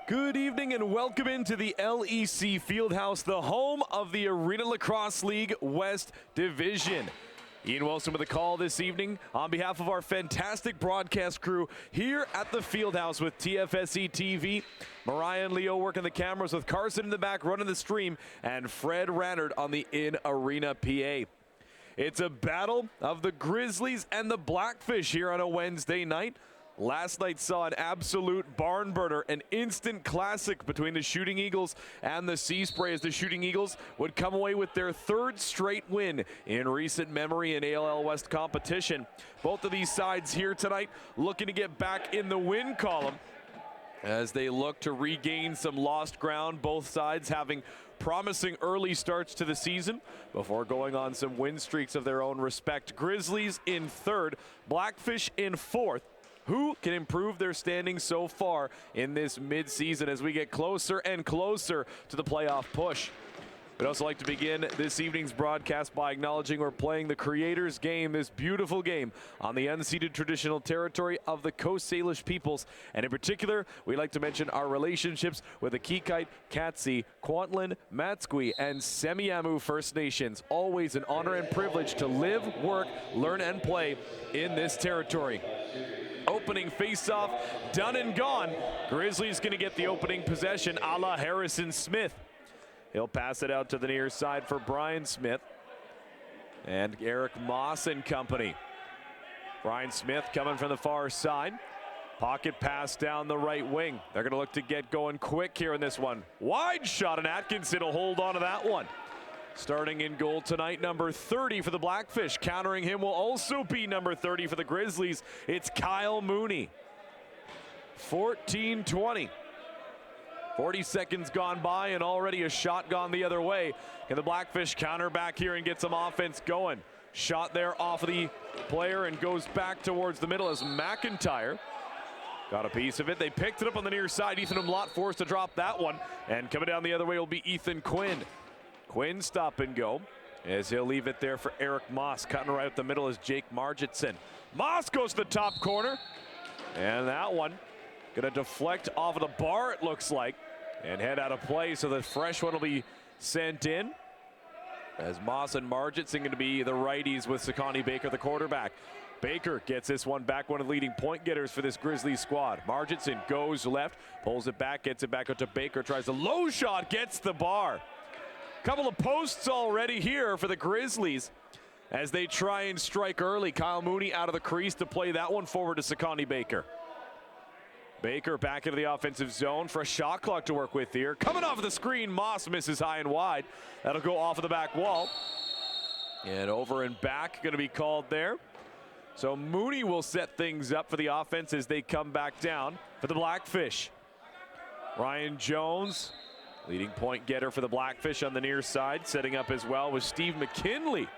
Good evening and welcome into the LEC Fieldhouse, the home of the Arenalacrosseleague West Division. Ian Wilson with a call this evening on behalf of our fantastic broadcast crew here at the Fieldhouse with TFSE TV. Mariah and Leo working the cameras with Carson in the back running the stream and Fred Rannard on the in-arena PA. It's a battle of the Grizzlies and the Blackfish here on a Wednesday night. Last night saw an absolute barn burner, an instant classic between the Shooting Eagles and the Sea Spray, as the Shooting Eagles would come away with their third straight win in recent memory in ALL West competition. Both of these sides here tonight looking to get back in the win column as they look to regain some lost ground, both sides having promising early starts to the season before going on some win streaks of their own respect. Grizzlies in third, Blackfish in fourth. Who can improve their standing so far in this mid-season as we get closer and closer to the playoff push? We'd also like to begin this evening's broadcast by acknowledging we're playing the Creators game, this beautiful game on the unceded traditional territory of the Coast Salish peoples. And in particular, we'd like to mention our relationships with the Kikite, Katsi, Kwantlen, Matsqui, and Semiahmoo First Nations. Always an honor and privilege to live, work, learn, and play in this territory. Opening face-off, done and gone. Grizzlies going to get the opening possession a la Harrison Smith. He'll pass it out to the near side for Brian Smith and Eric Moss and company. Brian Smith coming from the far side. Pocket pass down the right wing. They're going to look to get going quick here in this one. Wide shot, and Atkinson will hold on to that one. Starting in goal tonight, number 30 for the Blackfish. Countering him will also be number 30 for the Grizzlies. It's Kyle Mooney. 14-20. 40 seconds gone by and already a shot gone the other way. Can the Blackfish counter back here and get some offense going? Shot there off of the player and goes back towards the middle as McIntyre got a piece of it. They picked it up on the near side. Ethan Umlaut forced to drop that one. And coming down the other way will be Ethan Quinn. Quinn stop and go as he'll leave it there for Eric Moss. Cutting right up the middle is Jake Margitson. Moss goes to the top corner. And that one gonna deflect off of the bar, it looks like, and head out of play. So the fresh one will be sent in as Moss and Margitson going to be the righties with Sakani Baker, the quarterback. Baker gets this one back, one of the leading point getters for this Grizzlies squad. Margitson goes left, pulls it back, gets it back out to Baker, tries a low shot, gets the bar. Couple of posts already here for the Grizzlies as they try and strike early. Kyle Mooney out of the crease to play that one forward to Sakani Baker. Baker back into the offensive zone for a shot clock to work with here. Coming off the screen, Moss misses high and wide. That'll go off of the back wall. And over and back going to be called there. So Mooney will set things up for the offense as they come back down for the Blackfish. Ryan Jones, leading point getter for the Blackfish on the near side, setting up as well with Steve McKinley.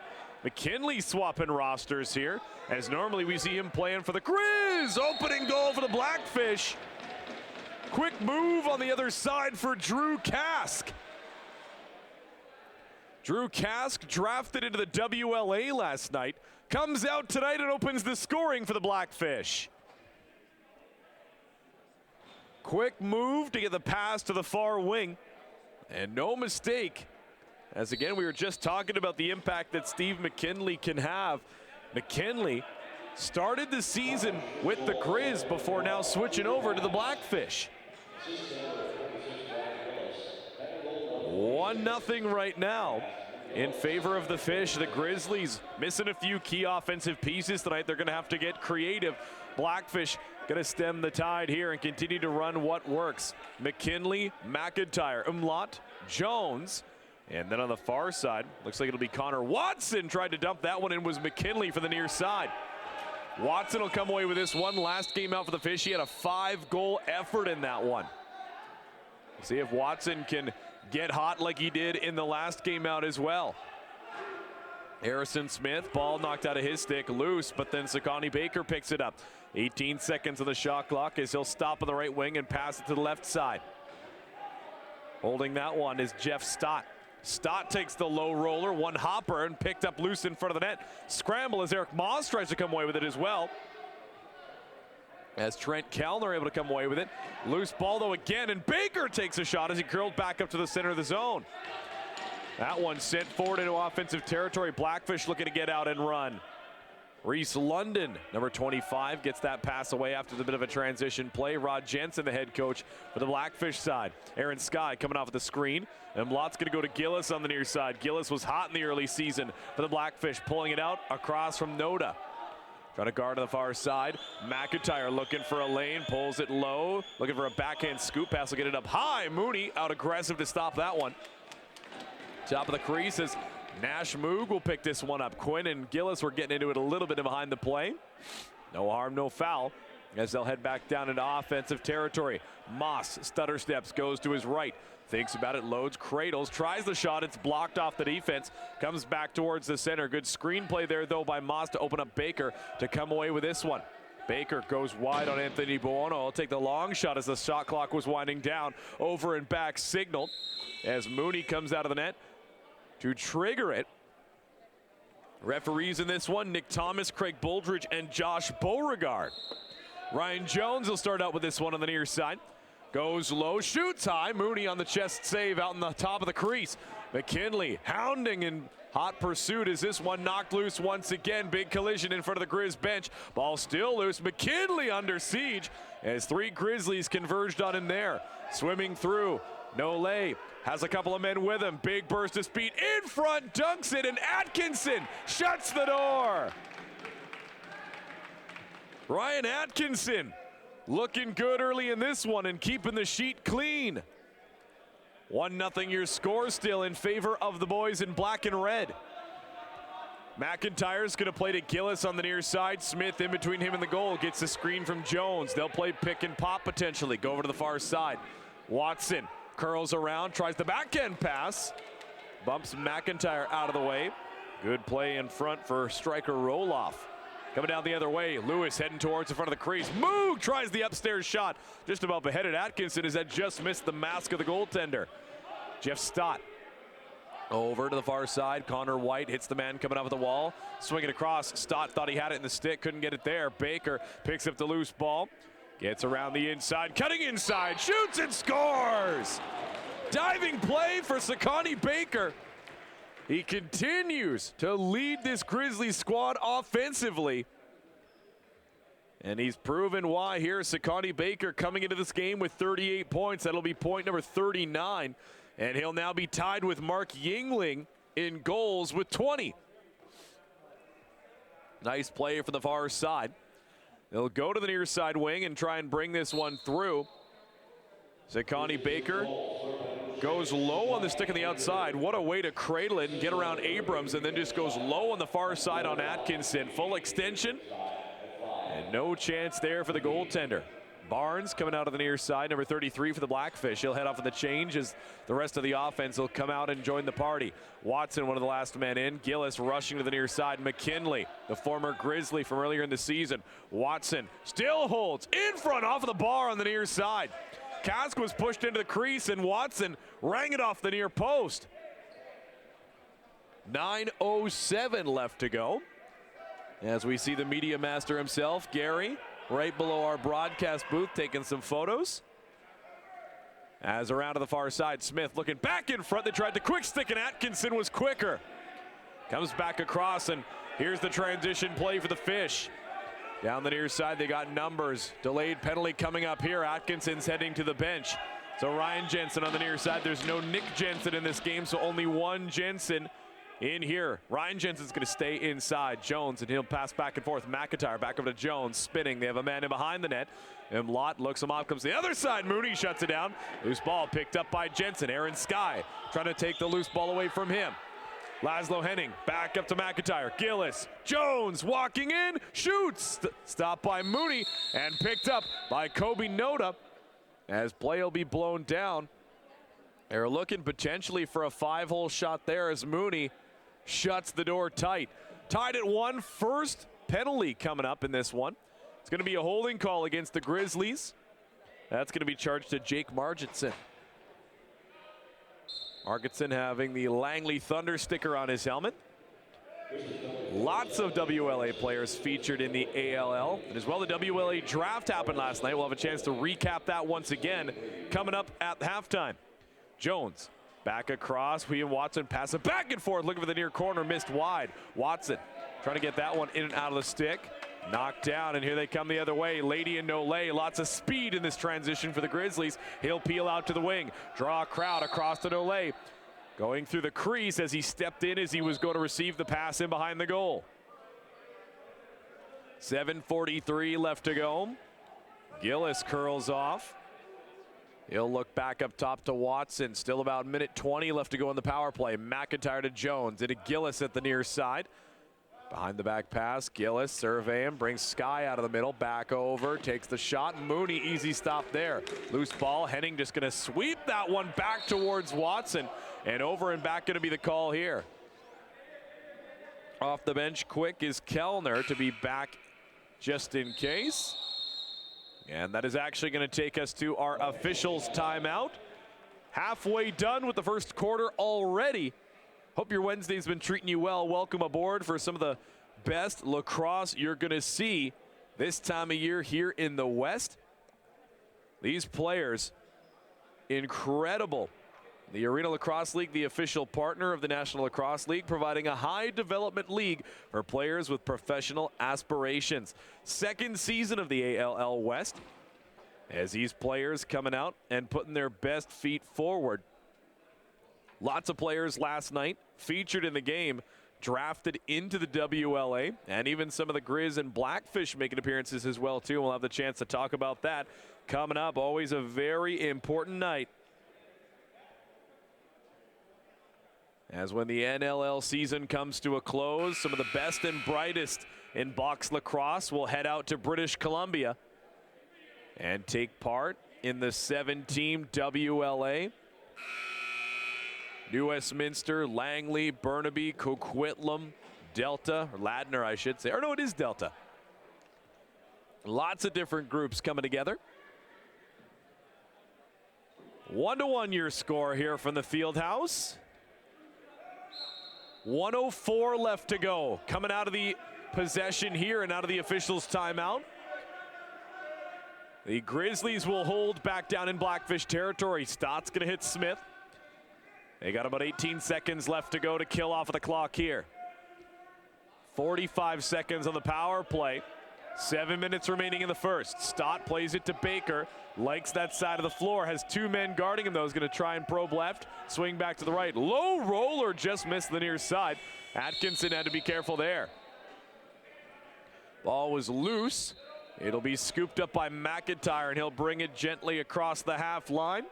McKinley swapping rosters here, as normally we see him playing for the Grizz. Opening goal for the Blackfish. Quick move on the other side for Drew Kask. Drew Kask, drafted into the WLA last night, comes out tonight and opens the scoring for the Blackfish. Quick move to get the pass to the far wing. And no mistake, as again, we were just talking about the impact that Steve McKinley can have. McKinley started the season with the Grizz before now switching over to the Blackfish. 1-0 right now in favor of the Fish. The Grizzlies missing a few key offensive pieces tonight. They're going to have to get creative. Blackfish going to stem the tide here and continue to run what works. McKinley, McIntyre, Umlaut, Jones, and then on the far side, looks like it'll be Connor Watson. Tried to dump that one in, was McKinley for the near side. Watson will come away with this one. Last game out for the Fish, he had a 5-goal effort in that one. We'll see if Watson can get hot like he did in the last game out as well. Harrison Smith, ball knocked out of his stick, loose, but then Sakani Baker picks it up. 18 seconds on the shot clock as he'll stop on the right wing and pass it to the left side. Holding that one is Jeff Stott. Stott takes the low roller, one hopper, and picked up loose in front of the net. Scramble as Eric Moss tries to come away with it as well. as Trent Kellner able to come away with it. Loose ball though again, and Baker takes a shot as he curled back up to the center of the zone. That one sent forward into offensive territory. Blackfish looking to get out and run. Reese London, number 25, gets that pass away after the bit of a transition play. Rod Jensen, the head coach for the Blackfish side. Aaron Sky coming off of the screen. And Lott's going to go to Gillis on the near side. Gillis was hot in the early season for the Blackfish, pulling it out across from Noda. Trying to guard on the far side. McIntyre looking for a lane, pulls it low. Looking for a backhand scoop pass, will get it up high. Mooney out aggressive to stop that one. Top of the crease as Nash Moog will pick this one up. Quinn and Gillis were getting into it a little bit behind the play. No harm, no foul, as they'll head back down into offensive territory. Moss stutter steps, goes to his right. Thinks about it, loads, cradles, tries the shot. It's blocked off the defense. Comes back towards the center. Good screenplay there, though, by Moss to open up Baker to come away with this one. Baker goes wide on Anthony Buono. He'll take the long shot as the shot clock was winding down. Over and back signal as Mooney comes out of the net to trigger it. Referees in this one, Nick Thomas, Craig Boldridge, and Josh Beauregard. Ryan Jones will start out with this one on the near side. Goes low, shoots high. Mooney on the chest save out in the top of the crease. McKinley hounding in hot pursuit as this one knocked loose once again. Big collision in front of the Grizz bench. Ball still loose. McKinley under siege as 3 Grizzlies converged on him there. Swimming through. Nole has a couple of men with him. Big burst of speed in front, dunks it, and Atkinson shuts the door. Ryan Atkinson looking good early in this one and keeping the sheet clean. 1-0 your score still in favor of the boys in black and red. McIntyre's going to play to Gillis on the near side. Smith in between him and the goal gets the screen from Jones. They'll play pick and pop potentially. Go over to the far side. Watson curls around, tries the backhand pass. Bumps McIntyre out of the way. Good play in front for striker Roloff. Coming down the other way, Lewis heading towards the front of the crease. Moog tries the upstairs shot. Just about beheaded Atkinson as that just missed the mask of the goaltender. Jeff Stott over to the far side. Connor White hits the man coming off the wall. Swinging across. Stott thought he had it in the stick. Couldn't get it there. Baker picks up the loose ball. Gets around the inside. Cutting inside. Shoots and scores. Diving play for Sakani Baker. He continues to lead this Grizzlies squad offensively. And he's proven why here. Sakani Baker coming into this game with 38 points. That'll be point number 39. And he'll now be tied with Mark Yingling in goals with 20. Nice play from the far side. They'll go to the near side wing and try and bring this one through. Sakani Baker goes low on the stick on the outside. What a way to cradle it and get around Abrams, and then just goes low on the far side on Atkinson. Full extension, and no chance there for the goaltender. Barnes coming out of the near side, number 33 for the Blackfish. He'll head off in the change as the rest of the offense will come out and join the party. Watson, one of the last men in. Gillis rushing to the near side. McKinley, the former Grizzly from earlier in the season. Watson still holds in front off of the bar on the near side. Kask was pushed into the crease, and Watson rang it off the near post. 9:07 left to go. As we see the media master himself, Gary, right below our broadcast booth, taking some photos. As around to the far side, Smith looking back in front. They tried the quick stick, and Atkinson was quicker. Comes back across, and here's the transition play for the Fish. Down the near side, they got numbers. Delayed penalty coming up here. Atkinson's heading to the bench. So Ryan Jensen on the near side. There's no Nick Jensen in this game, so only one Jensen in here. Ryan Jensen's going to stay inside. Jones, and he'll pass back and forth. McIntyre back over to Jones, spinning. They have a man in behind the net. And Lott looks him off, comes to the other side. Mooney shuts it down. Loose ball picked up by Jensen. Aaron Sky trying to take the loose ball away from him. Laszlo Henning back up to McIntyre. Gillis, Jones walking in, shoots. Stopped by Mooney and picked up by Kobe Noda as play will be blown down. They're looking potentially for a 5-hole shot there as Mooney shuts the door tight. Tied at 1, first penalty coming up in this one. It's going to be a holding call against the Grizzlies. That's going to be charged to Jake Margitson. Margitson having the Langley Thunder sticker on his helmet. Lots of WLA players featured in the ALL. And as well, the WLA draft happened last night. We'll have a chance to recap that once again coming up at halftime. Jones back across. Watson pass it back and forth, looking for the near corner, missed wide. Watson trying to get that one in and out of the stick. Knocked down, and here they come the other way. Lady and Nolay, lots of speed in this transition for the Grizzlies. He'll peel out to the wing, draw a crowd across to Nolay. Going through the crease as he stepped in as he was going to receive the pass in behind the goal. 7:43 left to go. Gillis curls off. He'll look back up top to Watson. Still about minute 20 left to go in the power play. McIntyre to Jones, into Gillis at the near side. Behind the back pass, Gillis surveying, brings Sky out of the middle, back over, takes the shot. Mooney, easy stop there. Loose ball, Henning just going to sweep that one back towards Watson. And over and back going to be the call here. Off the bench quick is Kellner to be back just in case. And that is actually going to take us to our officials timeout. Halfway done with the first quarter already. Hope your Wednesday's been treating you well. Welcome aboard for some of the best lacrosse you're going to see this time of year here in the West. These players, incredible. The Arenalacrosseleague, the official partner of the National Lacrosse League, providing a high development league for players with professional aspirations. Second season of the ALL West, as these players coming out and putting their best feet forward. Lots of players last night featured in the game, drafted into the WLA, and even some of the Grizz and Blackfish making appearances as well too. We'll have the chance to talk about that coming up. Always a very important night, as when the NLL season comes to a close, some of the best and brightest in box lacrosse will head out to British Columbia and take part in the 7-team WLA. New Westminster, Langley, Burnaby, Coquitlam, Delta, or Ladner I should say, or no, it is Delta. Lots of different groups coming together. 1-1 your score here from the field house. 1:04 left to go. Coming out of the possession here and out of the officials' timeout. The Grizzlies will hold back down in Blackfish territory. Stott's going to hit Smith. They got about 18 seconds left to go to kill off of the clock here. 45 seconds on the power play. 7 minutes remaining in the first. Stott plays it to Baker. Likes that side of the floor. Has two men guarding him though. He's going to try and probe left. Swing back to the right. Low roller, just missed the near side. Atkinson had to be careful there. Ball was loose. It'll be scooped up by McIntyre, and he'll bring it gently across the half line.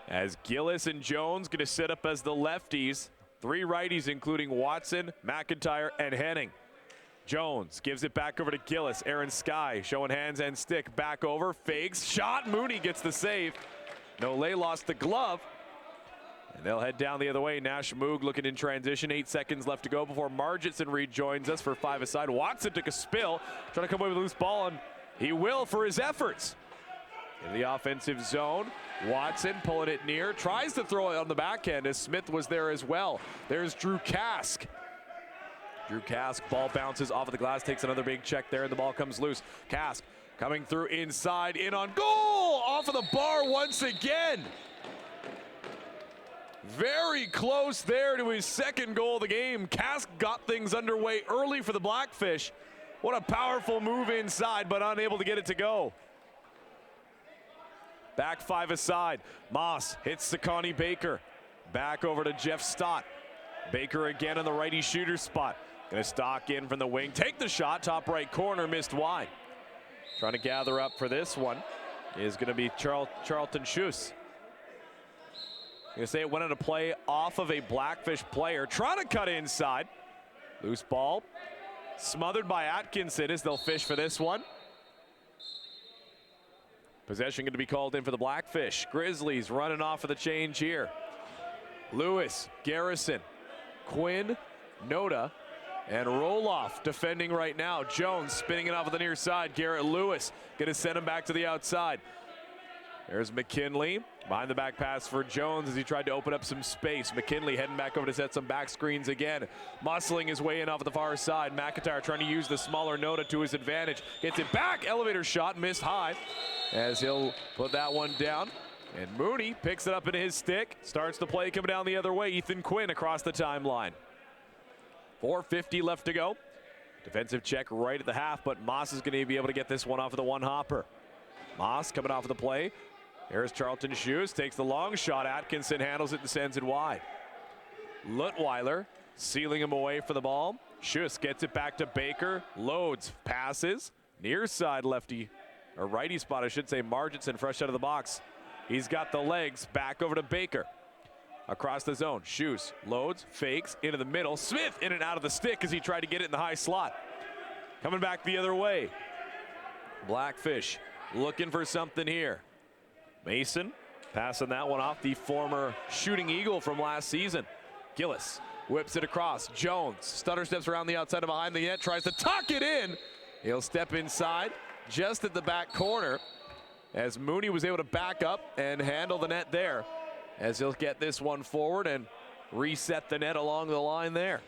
As Gillis and Jones going to sit up as the lefties. Three righties, including Watson, McIntyre, and Henning. Jones gives it back over to Gillis. Aaron Sky showing hands and stick. Back over, fakes, shot. Mooney gets the save. Nolay lost the glove. And they'll head down the other way. Nash Moog looking in transition. 8 seconds left to go before Margitson rejoins us for 5-a-side. Watson took a spill, trying to come away with a loose ball, and he will for his efforts. In the offensive zone, Watson pulling it near, tries to throw it on the backhand as Smith was there as well. There's Drew Kask. Drew Kask, ball bounces off of the glass, takes another big check there, and the ball comes loose. Kask coming through inside, in on goal, off of the bar once again. Very close there to his second goal of the game. Kask got things underway early for the Blackfish. What a powerful move inside, but unable to get it to go. Back 5-a-side. Moss hits Sakani Baker. Back over to Jeff Stott. Baker again on the righty shooter spot. Gonna stalk in from the wing. Take the shot, top right corner, missed wide. Trying to gather up for this one is gonna be Charlton Schuss. Gonna say it went on a play off of a Blackfish player. Trying to cut inside. Loose ball. Smothered by Atkinson as they'll fish for this one. Possession going to be called in for the Blackfish. Grizzlies running off of the change here. Lewis, Garrison, Quinn, Noda, and Roloff defending right now. Jones spinning it off of the near side. Garrett Lewis going to send him back to the outside. There's McKinley. Behind the back pass for Jones as he tried to open up some space. McKinley heading back over to set some back screens again. Muscling his way in off the far side. McIntyre trying to use the smaller Noda to his advantage. Gets it back. Elevator shot. Missed high as he'll put that one down. And Mooney picks it up into his stick. Starts the play coming down the other way. Ethan Quinn across the timeline. 4:50 left to go. Defensive check right at the half, but Moss is going to be able to get this one off of the one hopper. Moss coming off of the play. Here's Charlton Shoes, takes the long shot. Atkinson handles it and sends it wide. Lutweiler sealing him away for the ball. Shoes gets it back to Baker. Loads, passes. Near side lefty, or righty spot, I should say. Marginson fresh out of the box. He's got the legs back over to Baker. Across the zone, Shoes loads, fakes, into the middle. Smith in and out of the stick as he tried to get it in the high slot. Coming back the other way. Blackfish looking for something here. Mason passing that one off, the former shooting eagle from last season. Gillis whips it across. Jones stutter steps around the outside of behind the net, tries to tuck it in. He'll step inside just at the back corner as Mooney was able to back up and handle the net there, as he'll get this one forward and reset the net along the line there.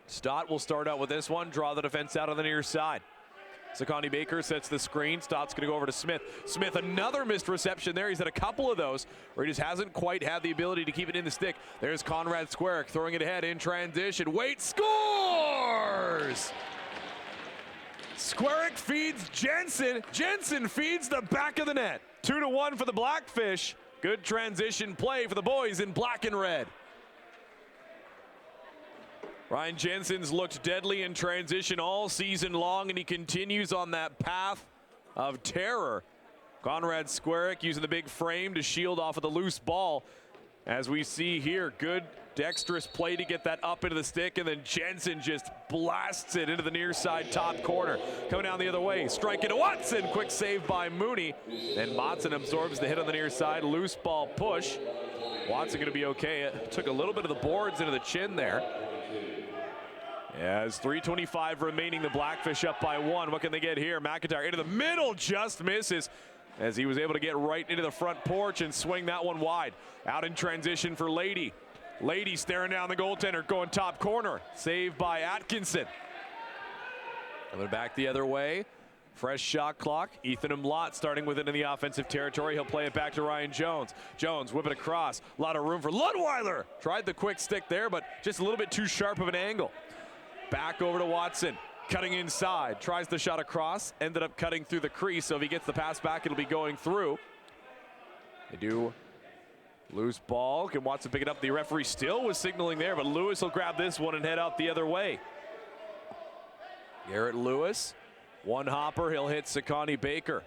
Stott will start out with this one, draw the defense out on the near side. Sakani Baker sets the screen. Stott's going to go over to Smith. Smith, another missed reception there. He's had a couple of those where he just hasn't quite had the ability to keep it in the stick. There's Conrad Squarick throwing it ahead in transition. Wait, scores! Squarick feeds Jensen. Jensen feeds the back of the net. 2-1 for the Blackfish. Good transition play for the boys in black and red. Ryan Jensen's looked deadly in transition all season long, and he continues on that path of terror. Conrad Squarick using the big frame to shield off of the loose ball. As we see here, good dexterous play to get that up into the stick, and then Jensen just blasts it into the near side top corner. Coming down the other way, strike it to Watson. Quick save by Mooney. Then Watson absorbs the hit on the near side. Loose ball push. Watson going to be okay. It took a little bit of the boards into the chin there. As 3:25 remaining, the Blackfish up by 1. What can they get here? McIntyre into the middle, just misses as he was able to get right into the front porch and swing that one wide. Out in transition for Lady. Lady staring down the goaltender, going top corner. Saved by Atkinson. Coming back the other way. Fresh shot clock. Ethan Umlaut starting with it in the offensive territory. He'll play it back to Ryan Jones. Jones whip it across. A lot of room for Lutweiler. Tried the quick stick there, but just a little bit too sharp of an angle. Back over to Watson, cutting inside, tries the shot across, ended up cutting through the crease, so if he gets the pass back, it'll be going through. They do loose ball. Can Watson pick it up? The referee still was signaling there, but Lewis will grab this one and head out the other way. Garrett Lewis, one hopper, he'll hit Sakani Baker.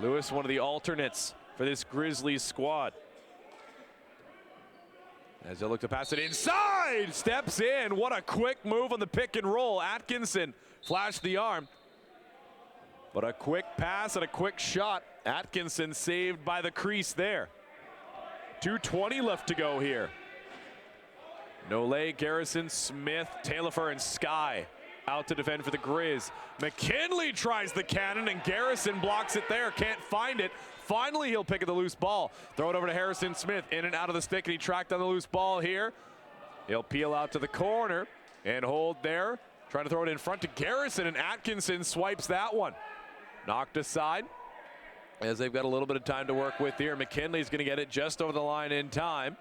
Lewis, one of the alternates for this Grizzlies squad. As they look to pass it inside, steps in. What a quick move on the pick and roll. Atkinson flashed the arm, but a quick pass and a quick shot. Atkinson saved by the crease there. 2:20 left to go here. Nole, Garrison, Smith, Taillefer, and Sky out to defend for the Grizz. McKinley tries the cannon, and Garrison blocks it there. Can't find it. Finally, he'll pick at the loose ball. Throw it over to Harrison Smith, in and out of the stick, and he tracked on the loose ball here. He'll peel out to the corner and hold there. Trying to throw it in front to Garrison, and Atkinson swipes that one. Knocked aside as they've got a little bit of time to work with here. McKinley's going to get it just over the line in time.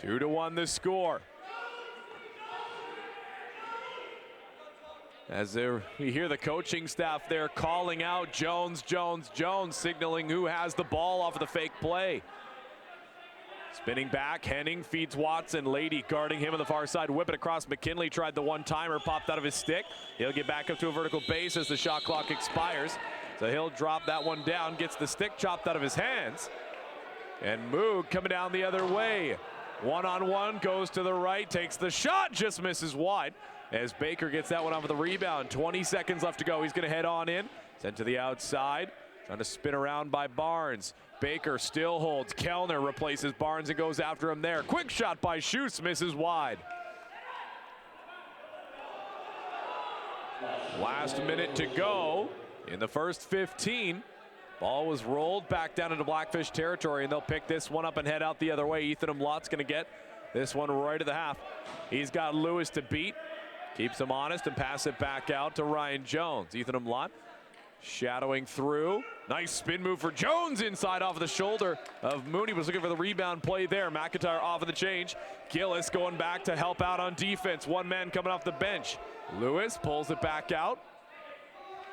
2-1 the score. As we hear the coaching staff there calling out Jones, Jones, Jones, signaling who has the ball off of the fake play. Spinning back, Henning feeds Watson. Lady guarding him on the far side. Whip it across. McKinley tried the one-timer, popped out of his stick. He'll get back up to a vertical base as the shot clock expires. So he'll drop that one down, gets the stick chopped out of his hands. And Moog coming down the other way. One-on-one, goes to the right, takes the shot, just misses wide. As Baker gets that one off of the rebound. 20 seconds left to go. He's going to head on in. Sent to the outside. Trying to spin around by Barnes. Baker still holds. Kellner replaces Barnes and goes after him there. Quick shot by Schutz, misses wide. Last minute to go in the first 15. Ball was rolled back down into Blackfish territory, and they'll pick this one up and head out the other way. Ethan Umlaut's going to get this one right to the half. He's got Lewis to beat. Keeps him honest and pass it back out to Ryan Jones. Ethan Umlaut shadowing through. Nice spin move for Jones inside off of the shoulder of Mooney. Was looking for the rebound play there. McIntyre off of the change. Gillis going back to help out on defense. One man coming off the bench. Lewis pulls it back out.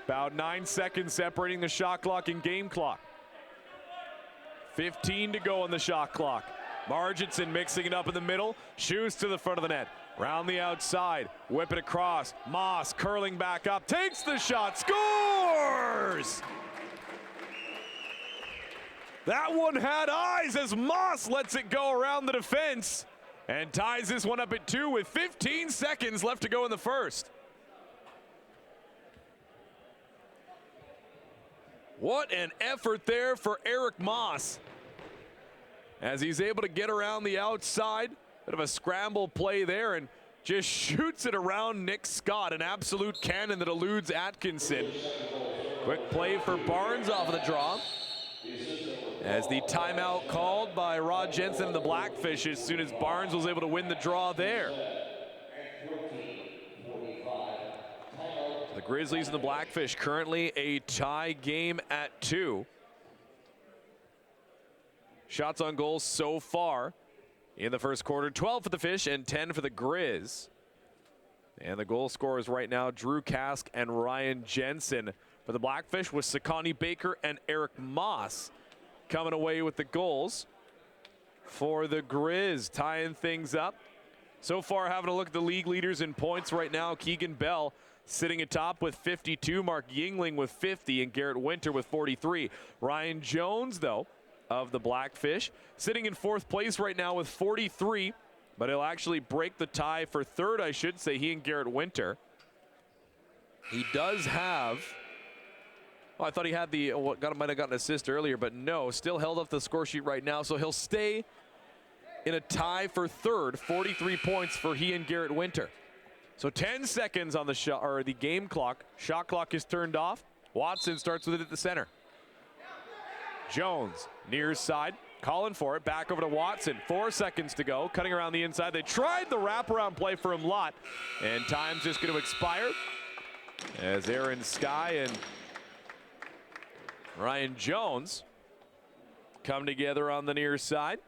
About 9 seconds separating the shot clock and game clock. 15 to go on the shot clock. Marginson mixing it up in the middle. Shoots to the front of the net. Round the outside. Whip it across. Moss curling back up. Takes the shot. Scores! That one had eyes as Moss lets it go around the defense and ties this one up at 2 with 15 seconds left to go in the first. What an effort there for Eric Moss as he's able to get around the outside. Bit of a scramble play there and just shoots it around Nick Scott. An absolute cannon that eludes Atkinson. Quick play for Barnes off of the draw. As the timeout called by Rod Jensen and the Blackfish as soon as Barnes was able to win the draw there. The Grizzlies and the Blackfish currently a tie game at 2. Shots on goal so far in the first quarter, 12 for the Fish and 10 for the Grizz. And the goal scorers right now, Drew Kask and Ryan Jensen. For the Blackfish with Sakani Baker and Eric Moss coming away with the goals. For the Grizz, tying things up. So far, having a look at the league leaders in points right now, Keegan Bell sitting atop with 52, Mark Yingling with 50, and Garrett Winter with 43. Ryan Jones, though, of the Blackfish, sitting in 4th place right now with 43, but he'll actually break the tie for 3rd, I should say, he and Garrett Winter. He does have, I thought he had the, might have gotten an assist earlier, but no, still held up the score sheet right now, so he'll stay in a tie for 3rd, 43 points for he and Garrett Winter. So 10 seconds on the shot, or the game clock. Shot clock is turned off. Watson starts with it at the center. Jones, near side, calling for it. Back over to Watson. 4 seconds to go. Cutting around the inside. They tried the wraparound play for Umlaut, and time's just going to expire as Aaron Sky and Ryan Jones come together on the near side.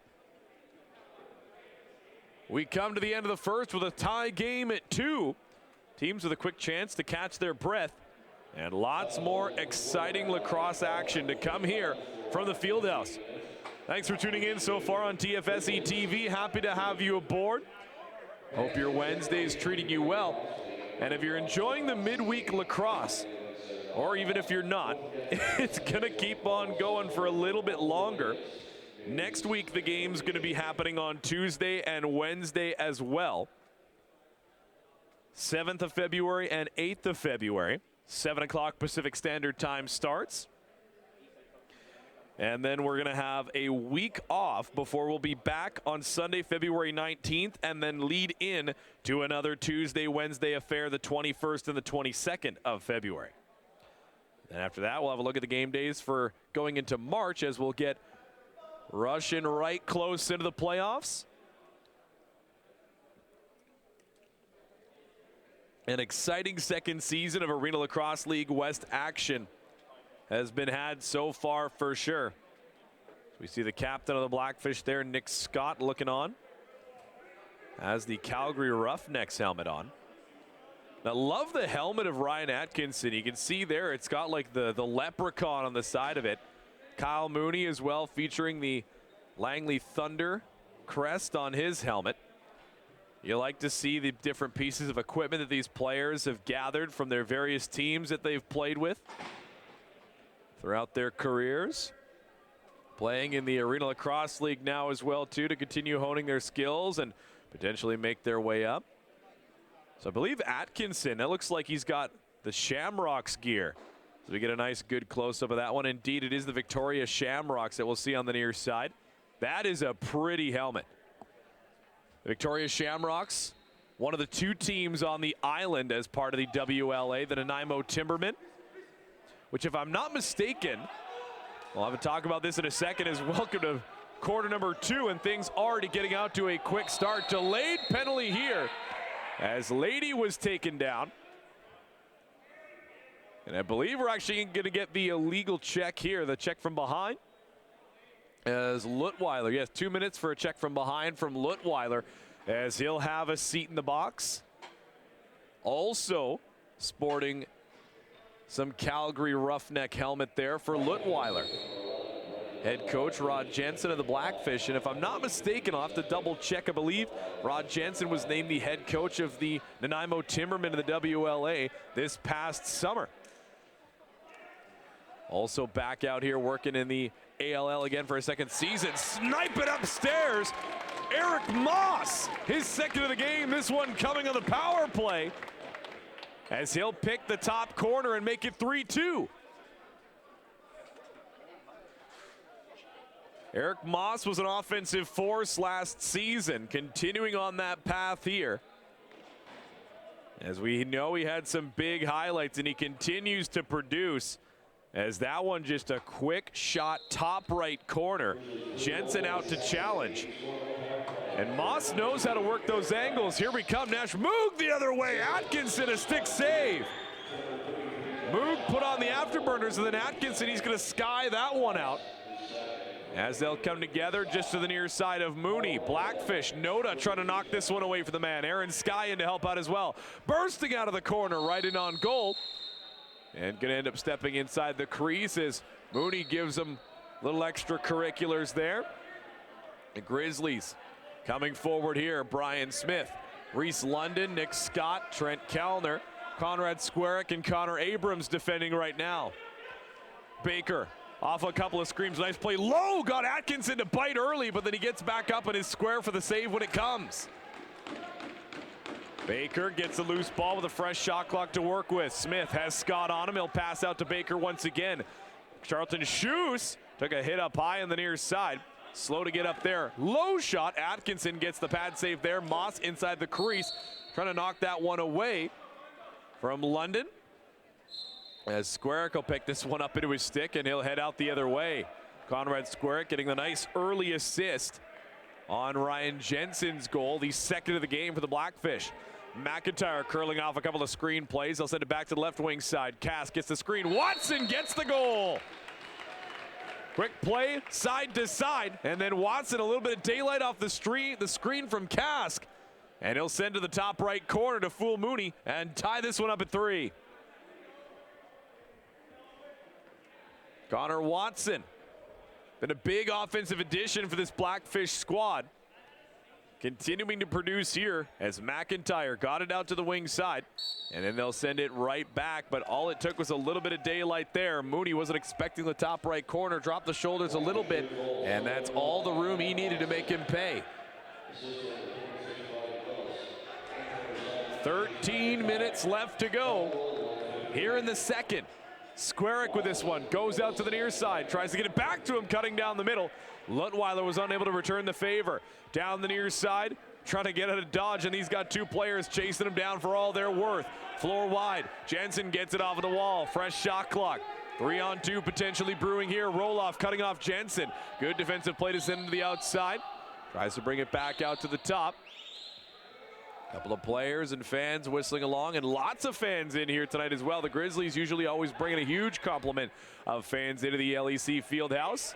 We come to the end of the first with a tie game at 2. Teams with a quick chance to catch their breath. And lots more exciting lacrosse action to come here from the Fieldhouse. Thanks for tuning in so far on TFSE TV. Happy to have you aboard. Hope your Wednesday's treating you well. And if you're enjoying the midweek lacrosse, or even if you're not, it's going to keep on going for a little bit longer. Next week, the game's going to be happening on Tuesday and Wednesday as well. 7th of February and 8th of February. 7 o'clock Pacific Standard Time starts. And then we're going to have a week off before we'll be back on Sunday, February 19th, and then lead in to another Tuesday, Wednesday affair, the 21st and the 22nd of February. And after that, we'll have a look at the game days for going into March as we'll get rushing right close into the playoffs. An exciting second season of Arenalacrosseleague West action has been had so far for sure. We see the captain of the Blackfish there, Nick Scott, looking on. Has the Calgary Roughnecks helmet on. I love the helmet of Ryan Atkinson. You can see there it's got like the leprechaun on the side of it. Kyle Mooney as well, featuring the Langley Thunder crest on his helmet. You like to see the different pieces of equipment that these players have gathered from their various teams that they've played with throughout their careers. Playing in the Arenalacrosseleague now as well too, to continue honing their skills and potentially make their way up. So I believe Atkinson, that looks like he's got the Shamrocks gear. So we get a nice good close-up of that one. Indeed, it is the Victoria Shamrocks that we'll see on the near side. That is a pretty helmet. The Victoria Shamrocks, one of the 2 teams on the island as part of the WLA, the Nanaimo Timbermen, which if I'm not mistaken, We'll have a talk about this in a second as welcome to quarter number 2, and things already getting out to a quick start. Delayed penalty here as Lady was taken down. And I believe we're actually going to get the illegal check here, the check from behind. As Lutweiler, yes, 2 minutes for a check from behind from Lutweiler, as he'll have a seat in the box. Also sporting some Calgary Roughneck helmet there for Lutweiler. Head coach Rod Jensen of the Blackfish, and if I'm not mistaken, I'll have to double check. I believe Rod Jensen was named the head coach of the Nanaimo Timbermen in the WLA this past summer. Also back out here working in the ALL again for a second season. Snipe it upstairs. Eric Moss, his second of the game. This one coming on the power play, as he'll pick the top corner and make it 3-2. Eric Moss was an offensive force last season, continuing on that path here. As we know, he had some big highlights, and he continues to produce. As that one just a quick shot, top right corner. Jensen out to challenge. And Moss knows how to work those angles. Here we come. Nash Moog the other way. Atkinson, a stick save. Moog put on the afterburners, and then Atkinson, he's going to sky that one out. As they'll come together just to the near side of Mooney. Blackfish, Noda trying to knock this one away for the man. Aaron Sky in to help out as well. Bursting out of the corner, right in on goal. And going to end up stepping inside the crease as Mooney gives them little extracurriculars there. The Grizzlies coming forward here. Brian Smith, Reese London, Nick Scott, Trent Kellner, Conrad Squarick, and Connor Abrams defending right now. Baker off a couple of screens. Nice play low. Got Atkinson to bite early, but then he gets back up and is square for the save when it comes. Baker gets a loose ball with a fresh shot clock to work with. Smith has Scott on him. He'll pass out to Baker once again. Charlton Shoes took a hit up high on the near side. Slow to get up there. Low shot. Atkinson gets the pad save there. Moss inside the crease, trying to knock that one away from London. As Squarick will pick this one up into his stick, and he'll head out the other way. Conrad Squarick getting the nice early assist on Ryan Jensen's goal, the second of the game for the Blackfish. McIntyre curling off a couple of screen plays. They'll send it back to the left wing side. Cass gets the screen. Watson gets the goal. Quick play, side to side, and then Watson, a little bit of daylight off the screen from Cask, and he'll send to the top right corner to fool Mooney and tie this one up at 3. Connor Watson, been a big offensive addition for this Blackfish squad. Continuing to produce here as McIntyre got it out to the wing side, and then they'll send it right back, but all it took was a little bit of daylight there. Mooney wasn't expecting the top right corner, dropped the shoulders a little bit, and that's all the room he needed to make him pay. 13 minutes left to go here in the second. Squarick with this one, goes out to the near side, tries to get it back to him, cutting down the middle. Lutweiler was unable to return the favor. Down the near side, trying to get out of dodge, and he's got two players chasing him down for all they're worth. Floor wide, Jensen gets it off of the wall, fresh shot clock. 3-on-2 potentially brewing here. Roloff cutting off Jensen. Good defensive play to send him to the outside. Tries to bring it back out to the top. Couple of players and fans whistling along, and lots of fans in here tonight as well. The Grizzlies usually always bringing a huge complement of fans into the LEC Fieldhouse.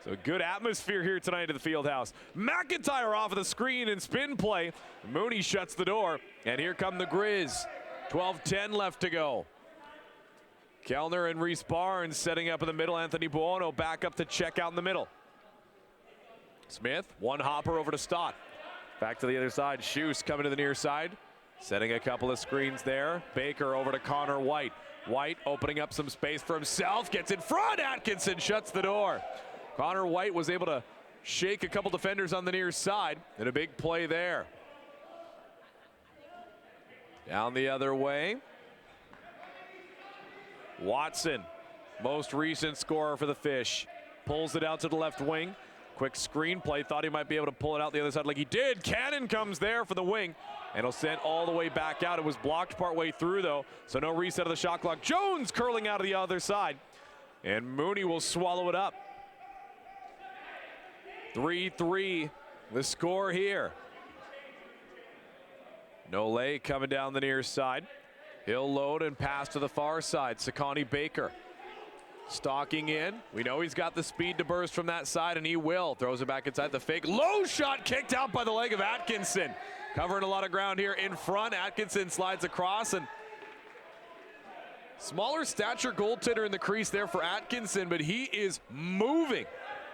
So good atmosphere here tonight at the Fieldhouse. McIntyre off of the screen and spin play. Mooney shuts the door, and here come the Grizz. 12:10 left to go. Kellner and Reese Barnes setting up in the middle. Anthony Buono back up to check out in the middle. Smith, one hopper over to Stott. Back to the other side, Shoes coming to the near side, setting a couple of screens there. Baker over to Connor White. White opening up some space for himself, gets in front, Atkinson shuts the door. Connor White was able to shake a couple defenders on the near side, and a big play there. Down the other way. Watson, most recent scorer for the Fish, pulls it out to the left wing. Quick screen play, thought he might be able to pull it out the other side like he did. Cannon comes there for the wing, and he'll send all the way back out. It was blocked partway through though, so no reset of the shot clock. Jones curling out of the other side. And Mooney will swallow it up. 3-3, the score here. Nole coming down the near side. He'll load and pass to the far side. Sakani Baker stalking in. We know he's got the speed to burst from that side, and he will. Throws it back inside the fake. Low shot kicked out by the leg of Atkinson. Covering a lot of ground here in front. Atkinson slides across, and smaller stature goaltender in the crease there for Atkinson, but he is moving.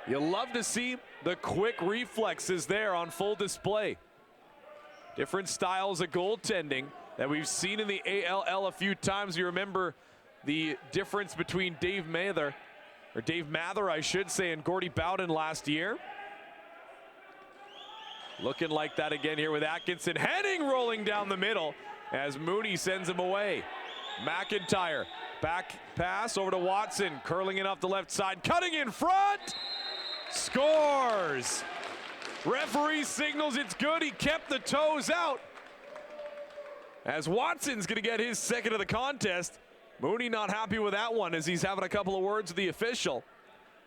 You love to see the quick reflexes there on full display. Different styles of goaltending that we've seen in the ALL a few times. You remember the difference between Dave Mather, I should say, and Gordie Bowden last year. Looking like that again here with Atkinson. Henning rolling down the middle as Mooney sends him away. McIntyre, back pass over to Watson, curling it off the left side, cutting in front, scores. Referee signals it's good. He kept the toes out. As Watson's going to get his second of the contest. Mooney not happy with that one as he's having a couple of words with the official.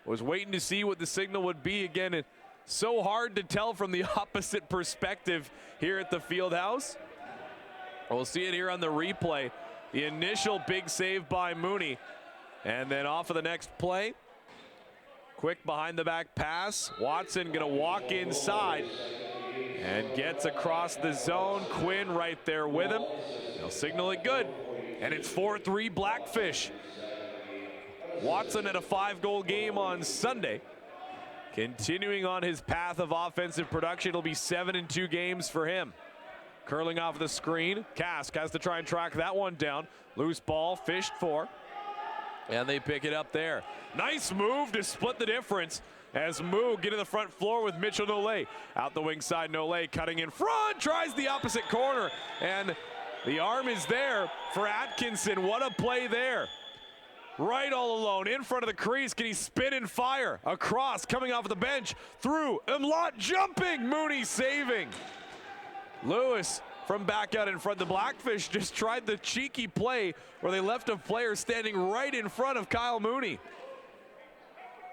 Was waiting to see what the signal would be. Again, it's so hard to tell from the opposite perspective here at the Fieldhouse. We'll see it here on the replay. The initial big save by Mooney. And then off of the next play. Quick behind the back pass. Watson gonna walk inside and gets across the zone. Quinn right there with him. They'll signal it good. And it's 4-3 Blackfish. Watson had a 5-goal game on Sunday. Continuing on his path of offensive production, it'll be 7-2 games for him. Curling off the screen. Kask has to try and track that one down. Loose ball, fished for. And they pick it up there. Nice move to split the difference as Moog get to the front floor with Mitchell Nole. Out the wing side, Nole cutting in front, tries the opposite corner. And the arm is there for Atkinson. What a play there. Right all alone, in front of the crease. Can he spin and fire? Across, coming off the bench, through, Umlaut jumping, Mooney saving. Lewis from back out in front. The Blackfish just tried the cheeky play where they left a player standing right in front of Kyle Mooney.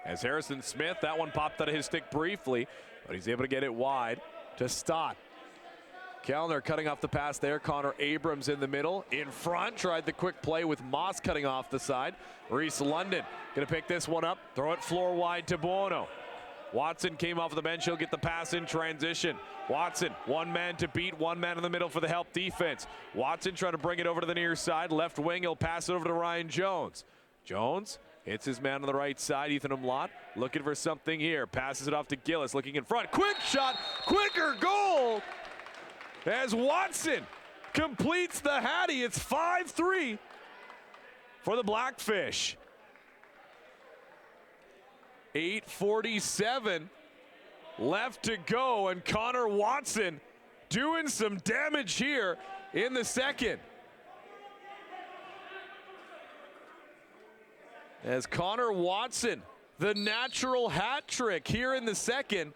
As Harrison Smith, that one popped out of his stick briefly, but he's able to get it wide to Stott. Kellner cutting off the pass there. Connor Abrams in the middle. In front, tried the quick play with Moss cutting off the side. Reese London gonna pick this one up, throw it floor wide to Buono. Watson came off the bench, he'll get the pass in transition. Watson, one man to beat, one man in the middle for the help defense. Watson trying to bring it over to the near side, left wing, he'll pass it over to Ryan Jones. Jones hits his man on the right side, Ethan Umlaut, looking for something here. Passes it off to Gillis, looking in front. Quick shot, quicker goal! As Watson completes the Hattie, it's 5-3 for the Blackfish. 8:47 left to go, and Connor Watson doing some damage here in the second. As Connor Watson, the natural hat trick here in the second.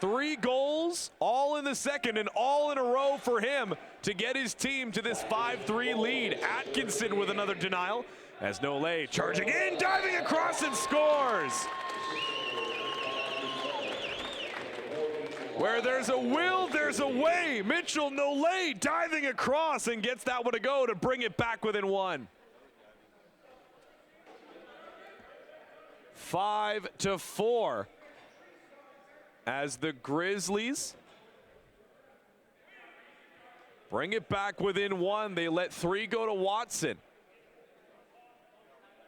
3 goals, all in the second, and all in a row for him to get his team to this 5-3 lead. Atkinson with another denial as Nole charging in, diving across and scores. Where there's a will, there's a way. Mitchell Nole diving across and gets that one to go to bring it back within 1. 5-4. As the Grizzlies bring it back within 1. They let 3 go to Watson.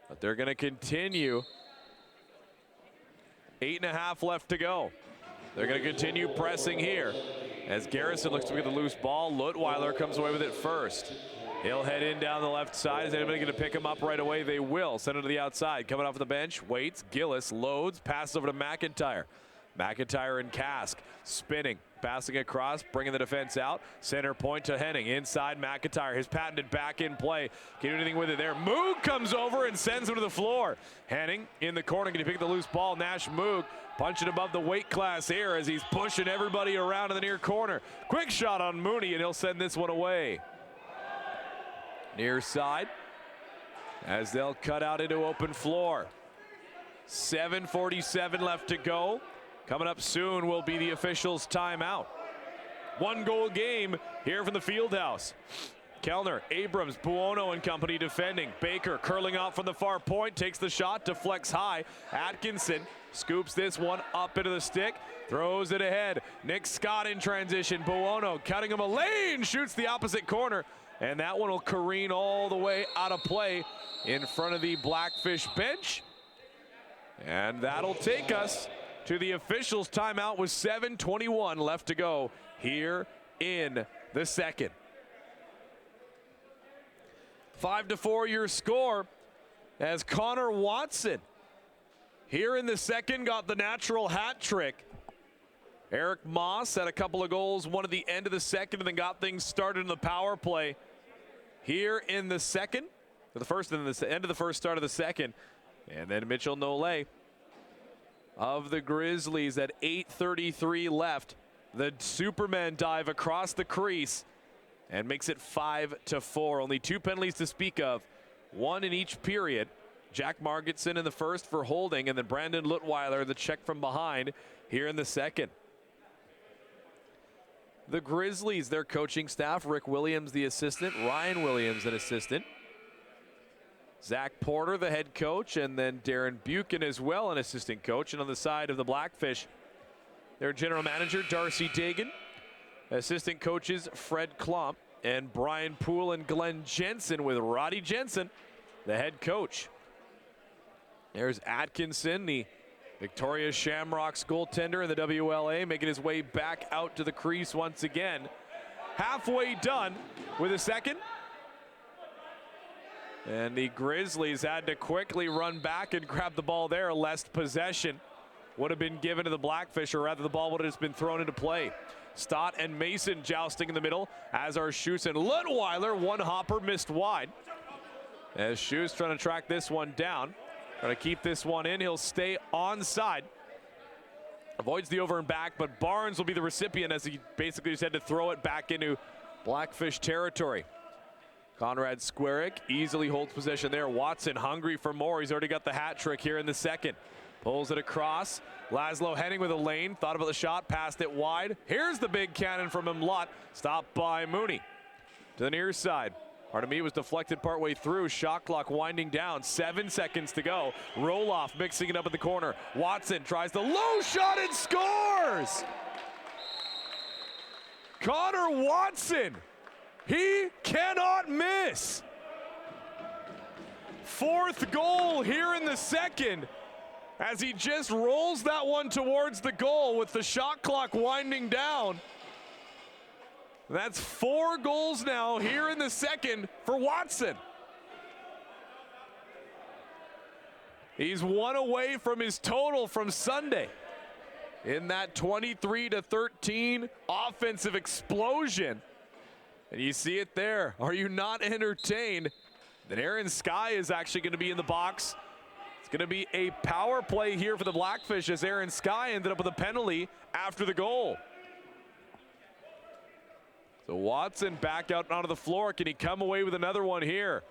But they're going to continue. 8.5 left to go. They're going to continue pressing here. As Garrison looks to get the loose ball, Lutweiler comes away with it first. He'll head in down the left side. Is anybody going to pick him up right away? They will. Send it to the outside. Coming off the bench, waits. Gillis loads, passes over to McIntyre. McIntyre and Kask spinning, passing across, bringing the defense out. Center point to Henning. Inside McIntyre, his patented back in play. Can't do anything with it there. Moog comes over and sends him to the floor. Henning in the corner, going to pick the loose ball. Nash Moog punching above the weight class here as he's pushing everybody around in the near corner. Quick shot on Mooney, and he'll send this one away. Near side. as they'll cut out into open floor. 7:47 left to go. Coming up soon will be the officials' timeout. 1-goal game here from the Fieldhouse. Kellner, Abrams, Buono and company defending. Baker curling out from the far point, takes the shot, deflects high. Atkinson scoops this one up into the stick, throws it ahead. Nick Scott in transition. Buono cutting him a lane, shoots the opposite corner, and that one will careen all the way out of play in front of the Blackfish bench. And that'll take us to the officials' timeout with 7:21 left to go here in the second. 5-4 your score as Connor Watson here in the second got the natural hat trick. Eric Moss had a couple of goals, one at the end of the second, and then got things started in the power play here in the second. The first and the end of the first, start of the second. And then Mitchell Nole of the Grizzlies at 8:33 left. The Superman dive across the crease and makes it 5-4. Only 2 penalties to speak of, 1 in each period. Jack Margetson in the first for holding, and then Brandon Lutweiler the check from behind here in the second. The Grizzlies, their coaching staff, Rick Williams the assistant, Ryan Williams an assistant, Zach Porter the head coach, and then Darren Buchan as well an assistant coach. And on the side of the Blackfish, their general manager Darcy Dagan, assistant coaches Fred Klomp and Brian Poole and Glenn Jensen, with Roddy Jensen the head coach. There's Atkinson, the Victoria Shamrocks goaltender in the WLA, making his way back out to the crease once again. Halfway done with a second. And the Grizzlies had to quickly run back and grab the ball there, lest possession would have been given to the Blackfish, or rather the ball would have just been thrown into play. Stott and Mason jousting in the middle, as are Schuss and Lutweiler. One hopper missed wide. As Schuss trying to track this one down. Trying to keep this one in. He'll stay onside. Avoids the over and back, but Barnes will be the recipient, as he basically just had to throw it back into Blackfish territory. Conrad Squarick easily holds possession there. Watson hungry for more. He's already got the hat trick here in the second. Pulls it across. Laszlo Henning with a lane. Thought about the shot, passed it wide. Here's the big cannon from Imlot. Stopped by Mooney. To the near side. Pardon me, was deflected partway through. Shot clock winding down. 7 seconds to go. Roloff mixing it up in the corner. Watson tries the low shot and scores! Connor Watson. He cannot miss. 4th goal here in the second, as he just rolls that one towards the goal with the shot clock winding down. That's 4 goals now here in the second for Watson. He's 1 away from his total from Sunday in that 23-13 offensive explosion. And you see it there. Are you not entertained? Then Aaron Sky is actually going to be in the box. It's going to be a power play here for the Blackfish, as Aaron Sky ended up with a penalty after the goal. So Watson back out onto the floor. Can he come away with another one here?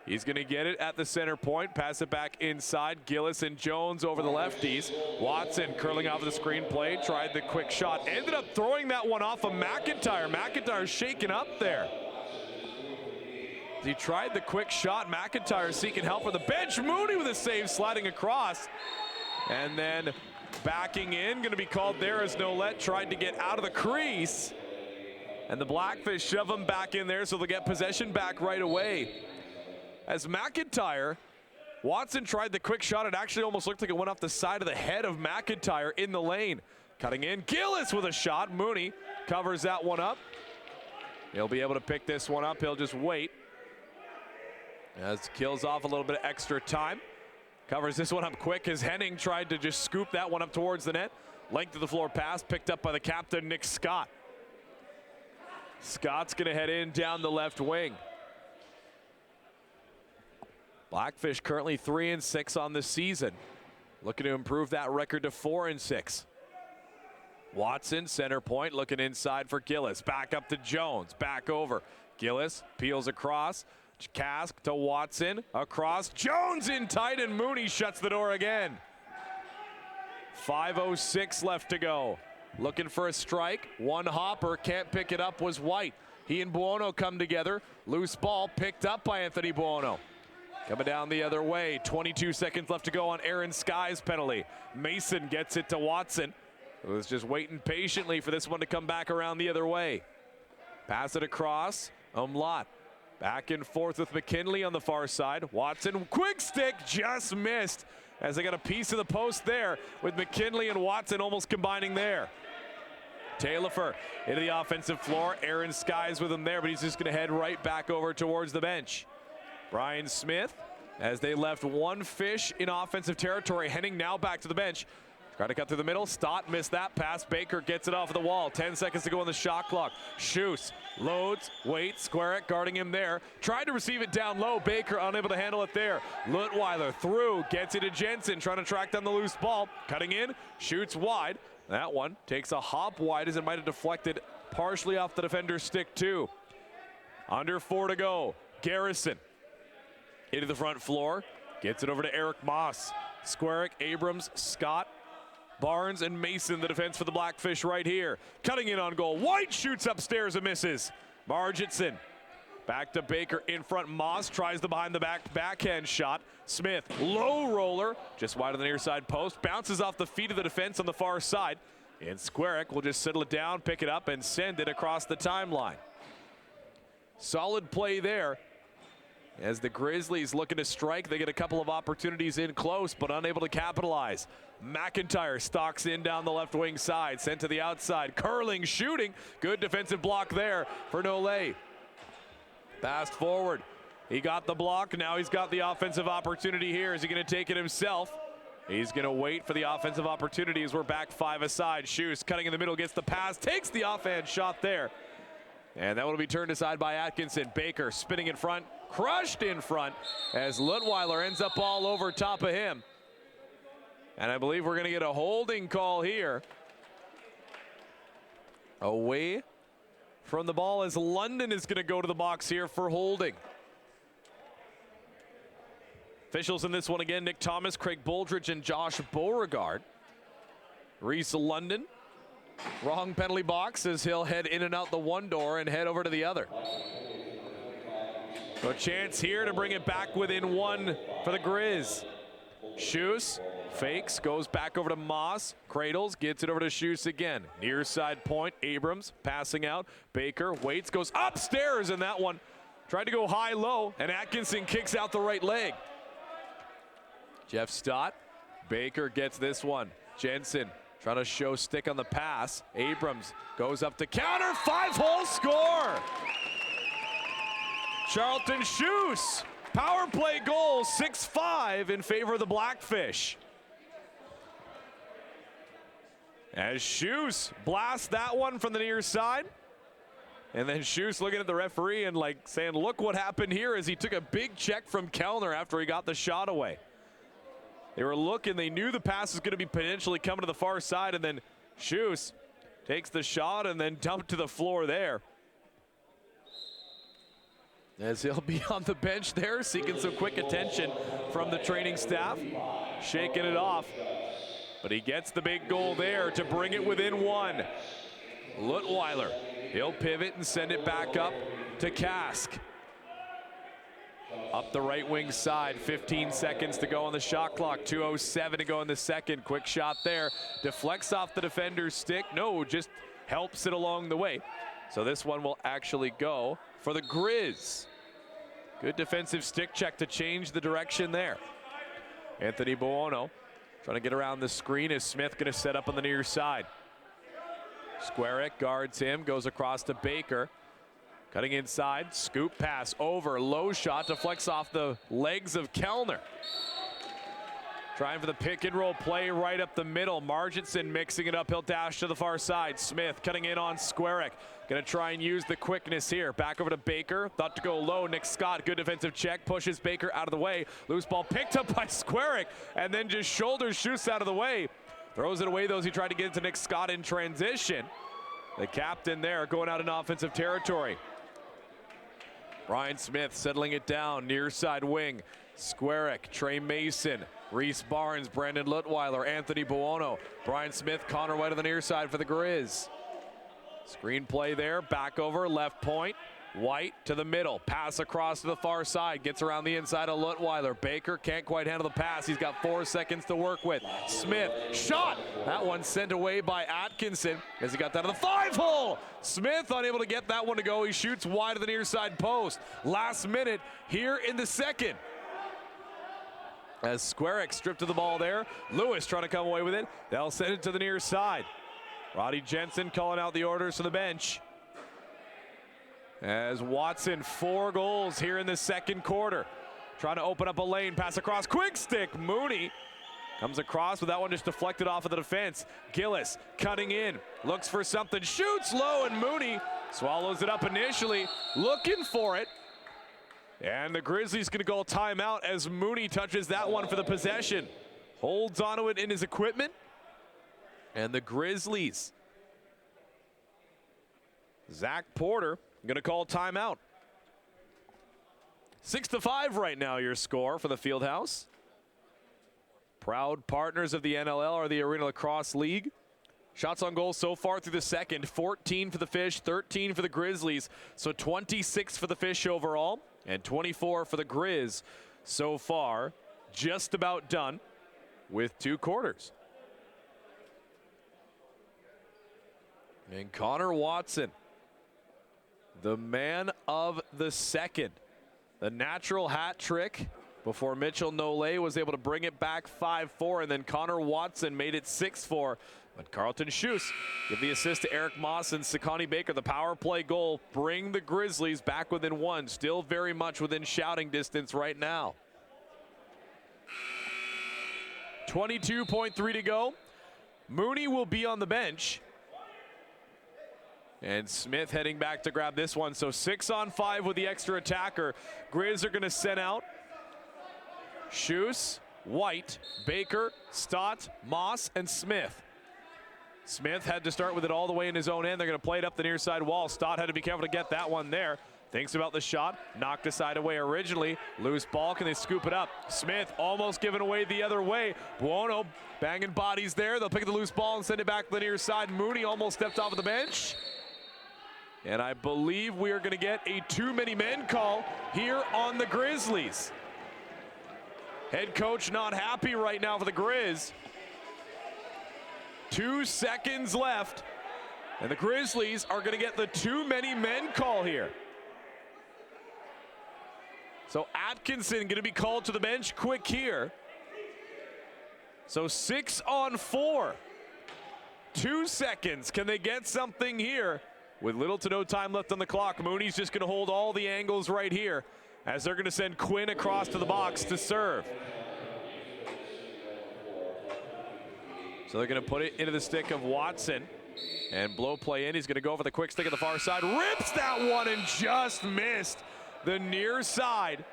He's going to get it at the center point, pass it back inside. Gillis and Jones over the lefties. Watson curling off the screen play, tried the quick shot, ended up throwing that one off of McIntyre. McIntyre shaken up there. He tried the quick shot. McIntyre seeking help from the bench. Mooney with a save, sliding across. And then backing in, going to be called there as Nolette tried to get out of the crease. And the Blackfish shove him back in there, so they'll get possession back right away. As McIntyre, Watson tried the quick shot. It actually almost looked like it went off the side of the head of McIntyre in the lane. Cutting in, Gillis with a shot. Mooney covers that one up. He'll be able to pick this one up. He'll just wait. As kills off a little bit of extra time. Covers this one up quick as Henning tried to just scoop that one up towards the net. Length of the floor pass picked up by the captain, Nick Scott. Scott's going to head in down the left wing. Blackfish currently 3-6 on the season. Looking to improve that record to 4-6. Watson, center point, looking inside for Gillis. Back up to Jones, back over. Gillis peels across Kask to Watson, across, Jones in tight, and Mooney shuts the door again. 5:06 left to go. Looking for a strike, one hopper, can't pick it up, was White. He and Buono come together, loose ball picked up by Anthony Buono. Coming down the other way, 22 seconds left to go on Aaron Sky's penalty. Mason gets it to Watson, who was just waiting patiently for this one to come back around the other way. Pass it across, Umlaut. Back and forth with McKinley on the far side. Watson, quick stick, just missed, as they got a piece of the post there with McKinley and Watson almost combining there. Taillefer into the offensive floor. Aaron Sky's with him there, but he's just going to head right back over towards the bench. Brian Smith, as they left one fish in offensive territory, heading now back to the bench. Trying to cut through the middle. Stott missed that pass. Baker gets it off of the wall. 10 seconds to go on the shot clock. Schuss loads, waits. Squarick guarding him there. Tried to receive it down low. Baker unable to handle it there. Lutweiler through, gets it to Jensen, trying to track down the loose ball. Cutting in, shoots wide. That one takes a hop wide as it might have deflected partially off the defender's stick too. Under 4 to go. Garrison into the front floor. Gets it over to Eric Moss. Squarick, Abrams, Scott, Barnes, and Mason, the defense for the Blackfish right here. Cutting in on goal. White shoots upstairs and misses. Margitson back to Baker in front. Moss tries the behind the back backhand shot. Smith, low roller, just wide of the near side post. Bounces off the feet of the defense on the far side. And Squarick will just settle it down, pick it up, and send it across the timeline. Solid play there. As the Grizzlies looking to strike, they get a couple of opportunities in close, but unable to capitalize. McIntyre stalks in down the left wing side, sent to the outside. Curling, shooting. Good defensive block there for Nolay. Passed forward. He got the block. Now he's got the offensive opportunity here. Is he going to take it himself? He's going to wait for the offensive opportunity as we're back 5 aside. Schuss cutting in the middle, gets the pass, takes the offhand shot there. And that will be turned aside by Atkinson. Baker spinning in front, crushed in front as Lutweiler ends up all over top of him. And I believe we're going to get a holding call here. Away from the ball as London is going to go to the box here for holding. Officials in this one again, Nick Thomas, Craig Boldridge, and Josh Beauregard. Reese London, wrong penalty box as he'll head in and out the one door and head over to the other. So a chance here to bring it back within 1 for the Grizz. Schuss fakes, goes back over to Moss, cradles, gets it over to Schuss again. Near side point, Abrams passing out. Baker waits, goes upstairs, and that one tried to go high-low, and Atkinson kicks out the right leg. Jeff Stott, Baker gets this one. Jensen trying to show stick on the pass. Abrams goes up to counter, 5-hole score. Charlton Schuss, power play goal, 6-5 in favor of the Blackfish. As Schuss blasts that one from the near side. And then Schuss looking at the referee and like saying, look what happened here, as he took a big check from Kellner after he got the shot away. They were looking, they knew the pass was going to be potentially coming to the far side, and then Schuss takes the shot and then dumped to the floor there. As he'll be on the bench there, seeking some quick attention from the training staff, shaking it off. But he gets the big goal there to bring it within 1. Lutweiler, he'll pivot and send it back up to Kask. Up the right wing side, 15 seconds to go on the shot clock, 2:07 to go in the second. Quick shot there, deflects off the defender's stick. No, just helps it along the way. So this one will actually go for the Grizz. Good defensive stick check to change the direction there. Anthony Buono trying to get around the screen. Is Smith going to set up on the near side? Squarick guards him, goes across to Baker. Cutting inside, scoop pass over, low shot, deflects off the legs of Kellner. Trying for the pick and roll play right up the middle. Margitson mixing it up, he'll dash to the far side. Smith cutting in on Squarick. Gonna try and use the quickness here. Back over to Baker, thought to go low. Nick Scott, good defensive check, pushes Baker out of the way. Loose ball picked up by Squarick, and then just shoulders Schuss out of the way. Throws it away though as he tried to get into Nick Scott in transition. The captain there going out in offensive territory. Ryan Smith settling it down, near side wing. Squarick, Trey Mason, Reese Barnes, Brandon Lutweiler, Anthony Buono, Brian Smith, Connor White on the near side for the Grizz. Screen play there, back over, left point. White to the middle, pass across to the far side, gets around the inside of Lutweiler. Baker can't quite handle the pass. He's got 4 seconds to work with. Smith, shot! That one sent away by Atkinson as he got down to the 5-hole. Smith unable to get that one to go. He shoots wide of the near side post. Last minute here in the second. As Squarick stripped to the ball there. Lewis trying to come away with it. They'll send it to the near side. Roddy Jensen calling out the orders for the bench. As Watson, 4 goals here in the second quarter. Trying to open up a lane, pass across, quick stick. Mooney comes across, but that one just deflected off of the defense. Gillis cutting in, looks for something, shoots low, and Mooney swallows it up initially, looking for it. And the Grizzlies gonna go timeout as Mooney touches that one for the possession. Holds onto it in his equipment. And the Grizzlies, Zach Porter, gonna call timeout. 6-5 right now, your score for the Fieldhouse. Proud partners of the NLL are the Arena Lacrosse League. Shots on goal so far through the second, 14 for the Fish, 13 for the Grizzlies. So 26 for the Fish overall and 24 for the Grizz so far. Just about done with 2 quarters. And Connor Watson, the man of the second. The natural hat trick before Mitchell Nole was able to bring it back 5-4, and then Connor Watson made it 6-4. But Carlton Schuss give the assist to Eric Moss and Sakani Baker. The power play goal bring the Grizzlies back within 1. Still very much within shouting distance right now. 22.3 to go. Mooney will be on the bench. And Smith heading back to grab this one. So 6-on-5 with the extra attacker. Grizz are going to send out Schuss, White, Baker, Stott, Moss, and Smith. Smith had to start with it all the way in his own end. They're going to play it up the near side wall. Stott had to be careful to get that one there. Thinks about the shot. Knocked aside away originally. Loose ball. Can they scoop it up? Smith almost giving away the other way. Buono banging bodies there. They'll pick the loose ball and send it back to the near side. Mooney almost stepped off of the bench. And I believe we are going to get a too many men call here on the Grizzlies. Head coach not happy right now for the Grizz. 2 seconds left. And the Grizzlies are going to get the too many men call here. So Atkinson going to be called to the bench quick here. So 6-on-4. 2 seconds. Can they get something here? With little to no time left on the clock, Mooney's just going to hold all the angles right here as they're going to send Quinn across to the box to serve. So they're going to put it into the stick of Watson and blow play in. He's going to go for the quick stick at the far side. Rips that one and just missed the near side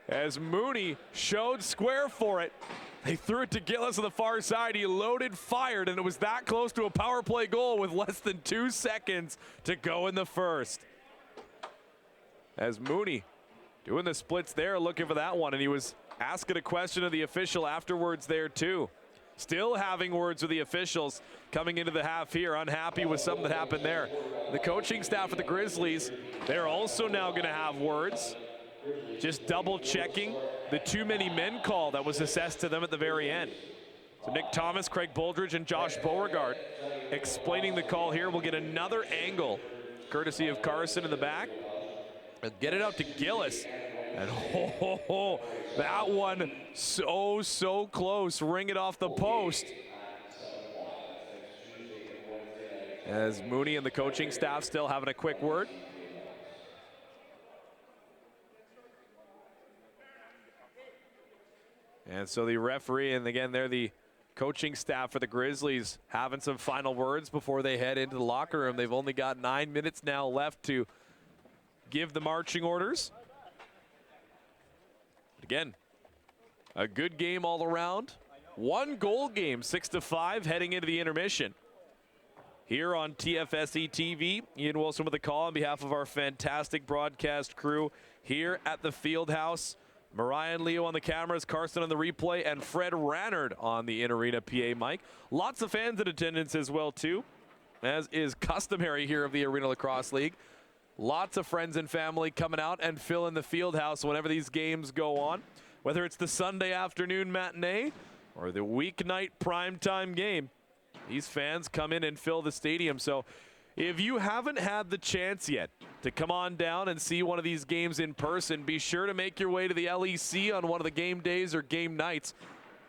as Mooney showed square for it. They threw it to Gillis on the far side. He loaded, fired, and it was that close to a power play goal with less than 2 seconds to go in the first. As Mooney doing the splits there, looking for that one, and he was asking a question of the official afterwards there too. Still having words with the officials coming into the half here, unhappy with something that happened there. The coaching staff of the Grizzlies, they're also now going to have words. Just double checking the too many men call that was assessed to them at the very end. So Nick Thomas, Craig Boldridge, and Josh Beauregard explaining the call here. We'll get another angle courtesy of Carson in the back. And get it out to Gillis. And that one so close. Ring it off the post. As Mooney and the coaching staff still having a quick word. And so the referee, and again, they're the coaching staff for the Grizzlies, having some final words before they head into the locker room. They've only got 9 minutes now left to give the marching orders. Again, a good game all around. 1 goal game, 6-5, heading into the intermission here on TFSE TV. Ian Wilson with the call on behalf of our fantastic broadcast crew here at the Fieldhouse. Mariah and Leo on the cameras, Carson on the replay, and Fred Rannard on the in-arena PA mic. Lots of fans in attendance as well, too, as is customary here of the Arena Lacrosse League. Lots of friends and family coming out and filling the Fieldhouse whenever these games go on, whether it's the Sunday afternoon matinee or the weeknight primetime game. These fans come in and fill the stadium. So if you haven't had the chance yet to come on down and see one of these games in person, be sure to make your way to the LEC on one of the game days or game nights.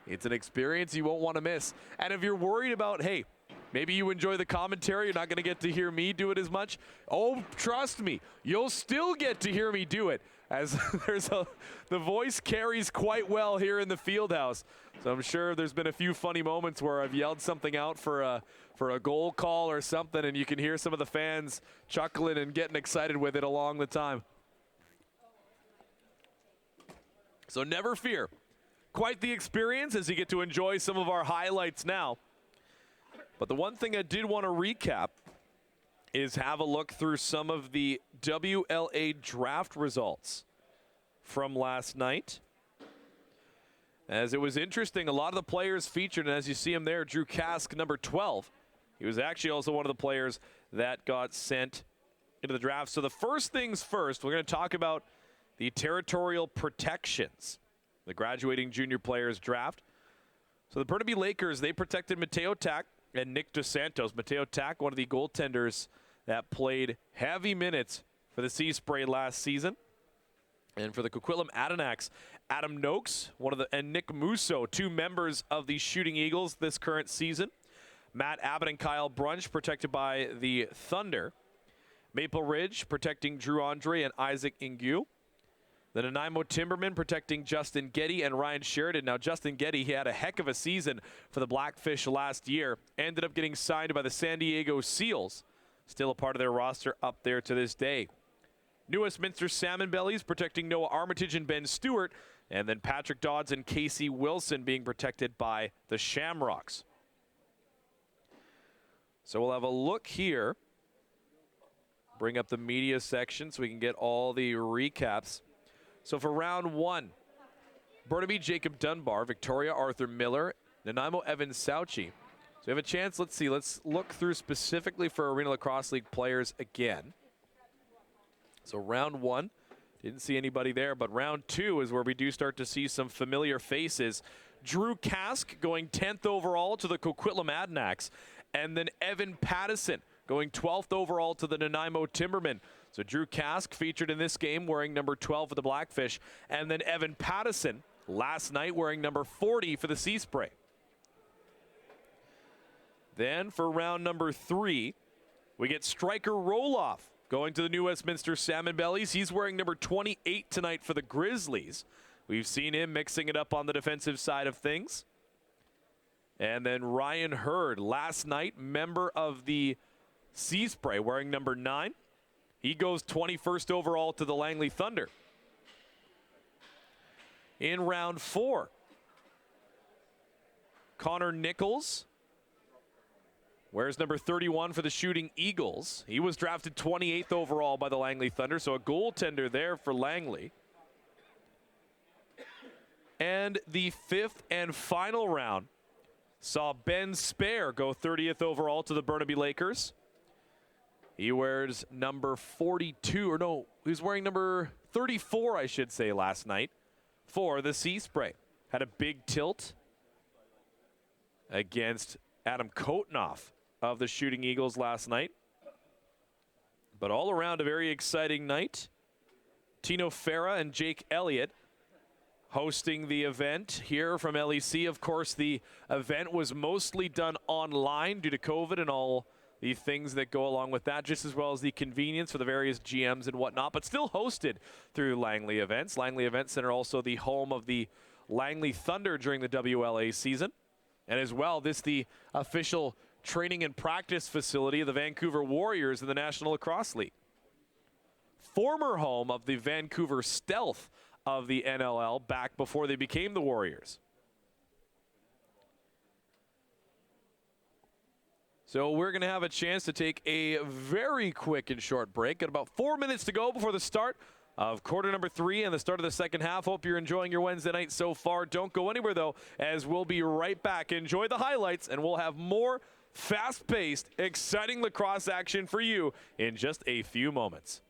It's an experience you won't want to miss. And if you're worried about, hey, maybe you enjoy the commentary, you're not going to get to hear me do it as much. Oh, trust me, you'll still get to hear me do it, as the voice carries quite well here in the Fieldhouse. So I'm sure there's been a few funny moments where I've yelled something out for a goal call or something, and you can hear some of the fans chuckling and getting excited with it along the time. So never fear. Quite the experience as you get to enjoy some of our highlights now. But the one thing I did want to recap is have a look through some of the WLA draft results from last night. As it was interesting, a lot of the players featured, and as you see him there, Drew Kask, number 12. He was actually also one of the players that got sent into the draft. So the first things first, we're going to talk about the territorial protections, the graduating junior players draft. So the Burnaby Lakers, they protected Mateo Tack and Nick Dos Santos. Mateo Tack, one of the goaltenders that played heavy minutes for the Sea Spray last season. And for the Coquitlam Adenacks, Adam Noakes, and Nick Musso, two members of the Shooting Eagles this current season. Matt Abbott and Kyle Brunch protected by the Thunder. Maple Ridge protecting Drew Andre and Isaac Ingu. The Nanaimo Timbermen protecting Justin Getty and Ryan Sheridan. Now, Justin Getty, he had a heck of a season for the Blackfish last year. Ended up getting signed by the San Diego Seals. Still a part of their roster up there to this day. New Westminster Salmon Bellies protecting Noah Armitage and Ben Stewart. And then Patrick Dodds and Casey Wilson being protected by the Shamrocks. So we'll have a look here. Bring up the media section so we can get all the recaps. So for round one, Burnaby Jacob Dunbar, Victoria Arthur Miller, Nanaimo Evan Sauchi. So we have a chance, let's look through specifically for Arena Lacrosse League players again. So round one, didn't see anybody there, but round two is where we do start to see some familiar faces. Drew Kask going 10th overall to the Coquitlam Adenacks, and then Evan Pattison going 12th overall to the Nanaimo Timbermen. So Drew Kask featured in this game wearing number 12 for the Blackfish, and then Evan Pattison last night wearing number 40 for the Sea Spray. Then for round number three, we get Striker Roloff going to the New Westminster Salmon Bellies. He's wearing number 28 tonight for the Grizzlies. We've seen him mixing it up on the defensive side of things. And then Ryan Hurd, last night, member of the Sea Spray, wearing number 9. He goes 21st overall to the Langley Thunder. In round 4, Connor Nichols wears number 31 for the Shooting Eagles. He was drafted 28th overall by the Langley Thunder, so a goaltender there for Langley. And the fifth and final round saw Ben Spare go 30th overall to the Burnaby Lakers. He wears number 42, or no, he was wearing number 34, I should say, last night for the Sea Spray. Had a big tilt against Adam Kotnoff of the Shooting Eagles last night. But all around a very exciting night. Tino Farah and Jake Elliott hosting the event here from LEC. Of course, the event was mostly done online due to COVID and all the things that go along with that, just as well as the convenience for the various GMs and whatnot, but still hosted through Langley Events. Langley Event Center, also the home of the Langley Thunder during the WLA season. And as well, the official training and practice facility of the Vancouver Warriors in the National Lacrosse League. Former home of the Vancouver Stealth of the NLL back before they became the Warriors. So we're going to have a chance to take a very quick and short break. Got about 4 minutes to go before the start of quarter number 3 and the start of the second half. Hope you're enjoying your Wednesday night so far. Don't go anywhere, though, as we'll be right back. Enjoy the highlights, and we'll have more fast-paced, exciting lacrosse action for you in just a few moments.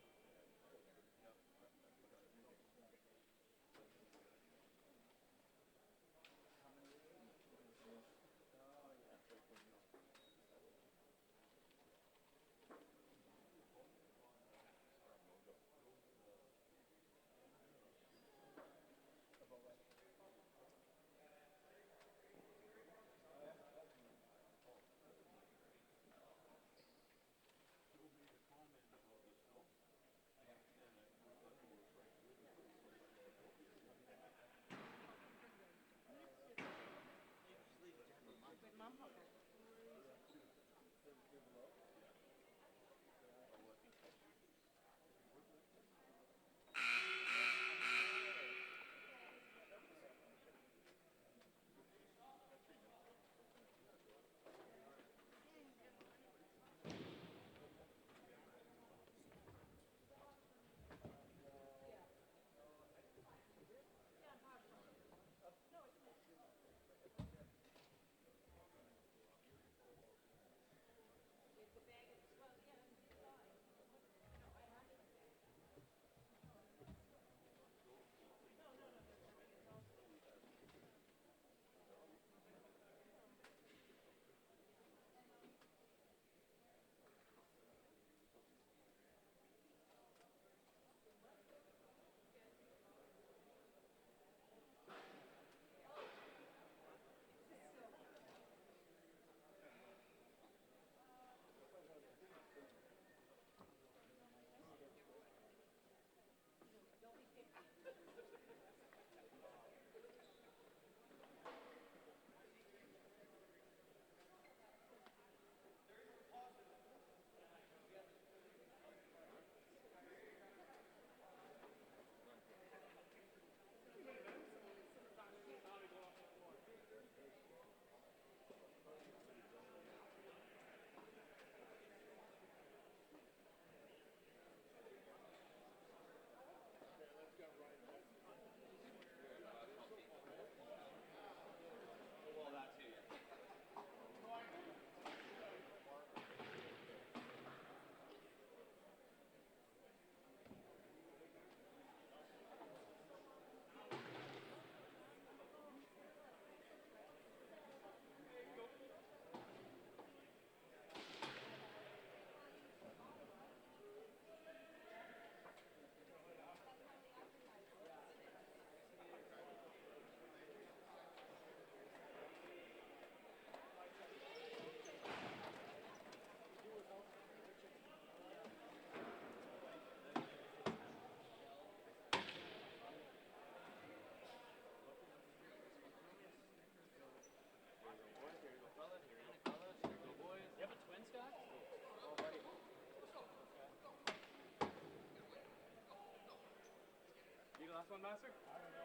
Last one, Master? I don't know.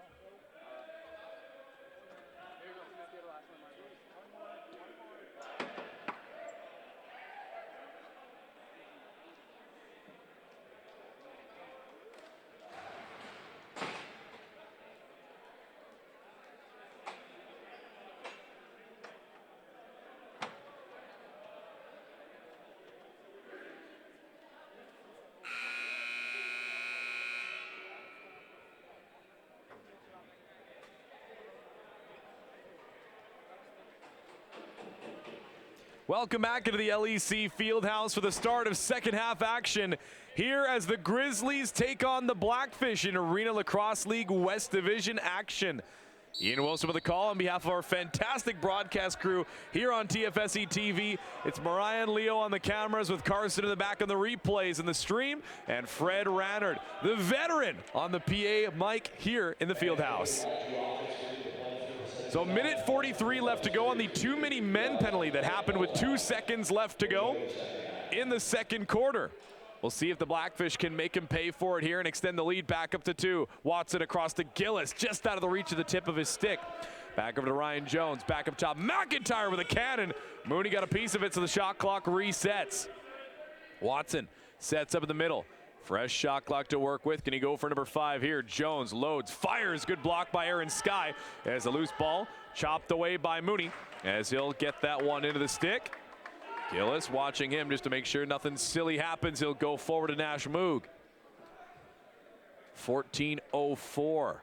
Here you go. Let's get the last one, Master. One more. Welcome back into the LEC Fieldhouse for the start of second half action here as the Grizzlies take on the Blackfish in Arena Lacrosse League West Division action. Ian Wilson with the call on behalf of our fantastic broadcast crew here on TFSE TV. It's Mariah and Leo on the cameras with Carson in the back on the replays and the stream, and Fred Rannard, the veteran, on the PA mic here in the Fieldhouse. So minute 43 left to go on the too many men penalty that happened with 2 seconds left to go in the second quarter. We'll see if the Blackfish can make him pay for it here and extend the lead back up to 2. Watson across to Gillis, just out of the reach of the tip of his stick. Back over to Ryan Jones, back up top, McIntyre with a cannon. Mooney got a piece of it, so the shot clock resets. Watson sets up in the middle. Fresh shot clock to work with. Can he go for number 5 here? Jones loads, fires. Good block by Aaron Sky. As a loose ball chopped away by Mooney, as he'll get that one into the stick. Gillis watching him just to make sure nothing silly happens. He'll go forward to Nash Moog. 14:04.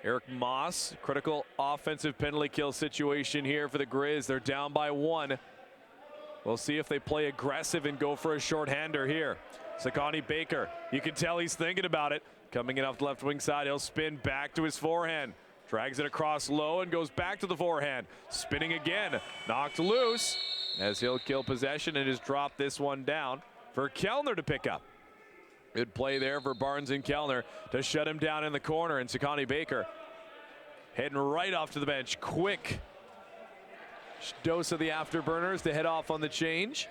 Eric Moss, critical offensive penalty kill situation here for the Grizz. They're down by 1. We'll see if they play aggressive and go for a shorthander here. Sakani Baker, you can tell he's thinking about it. Coming in off the left wing side, he'll spin back to his forehand. Drags it across low and goes back to the forehand. Spinning again, knocked loose as he'll kill possession and just drop this one down for Kellner to pick up. Good play there for Barnes and Kellner to shut him down in the corner, and Sakani Baker heading right off to the bench. Quick dose of the afterburners to head off on the change.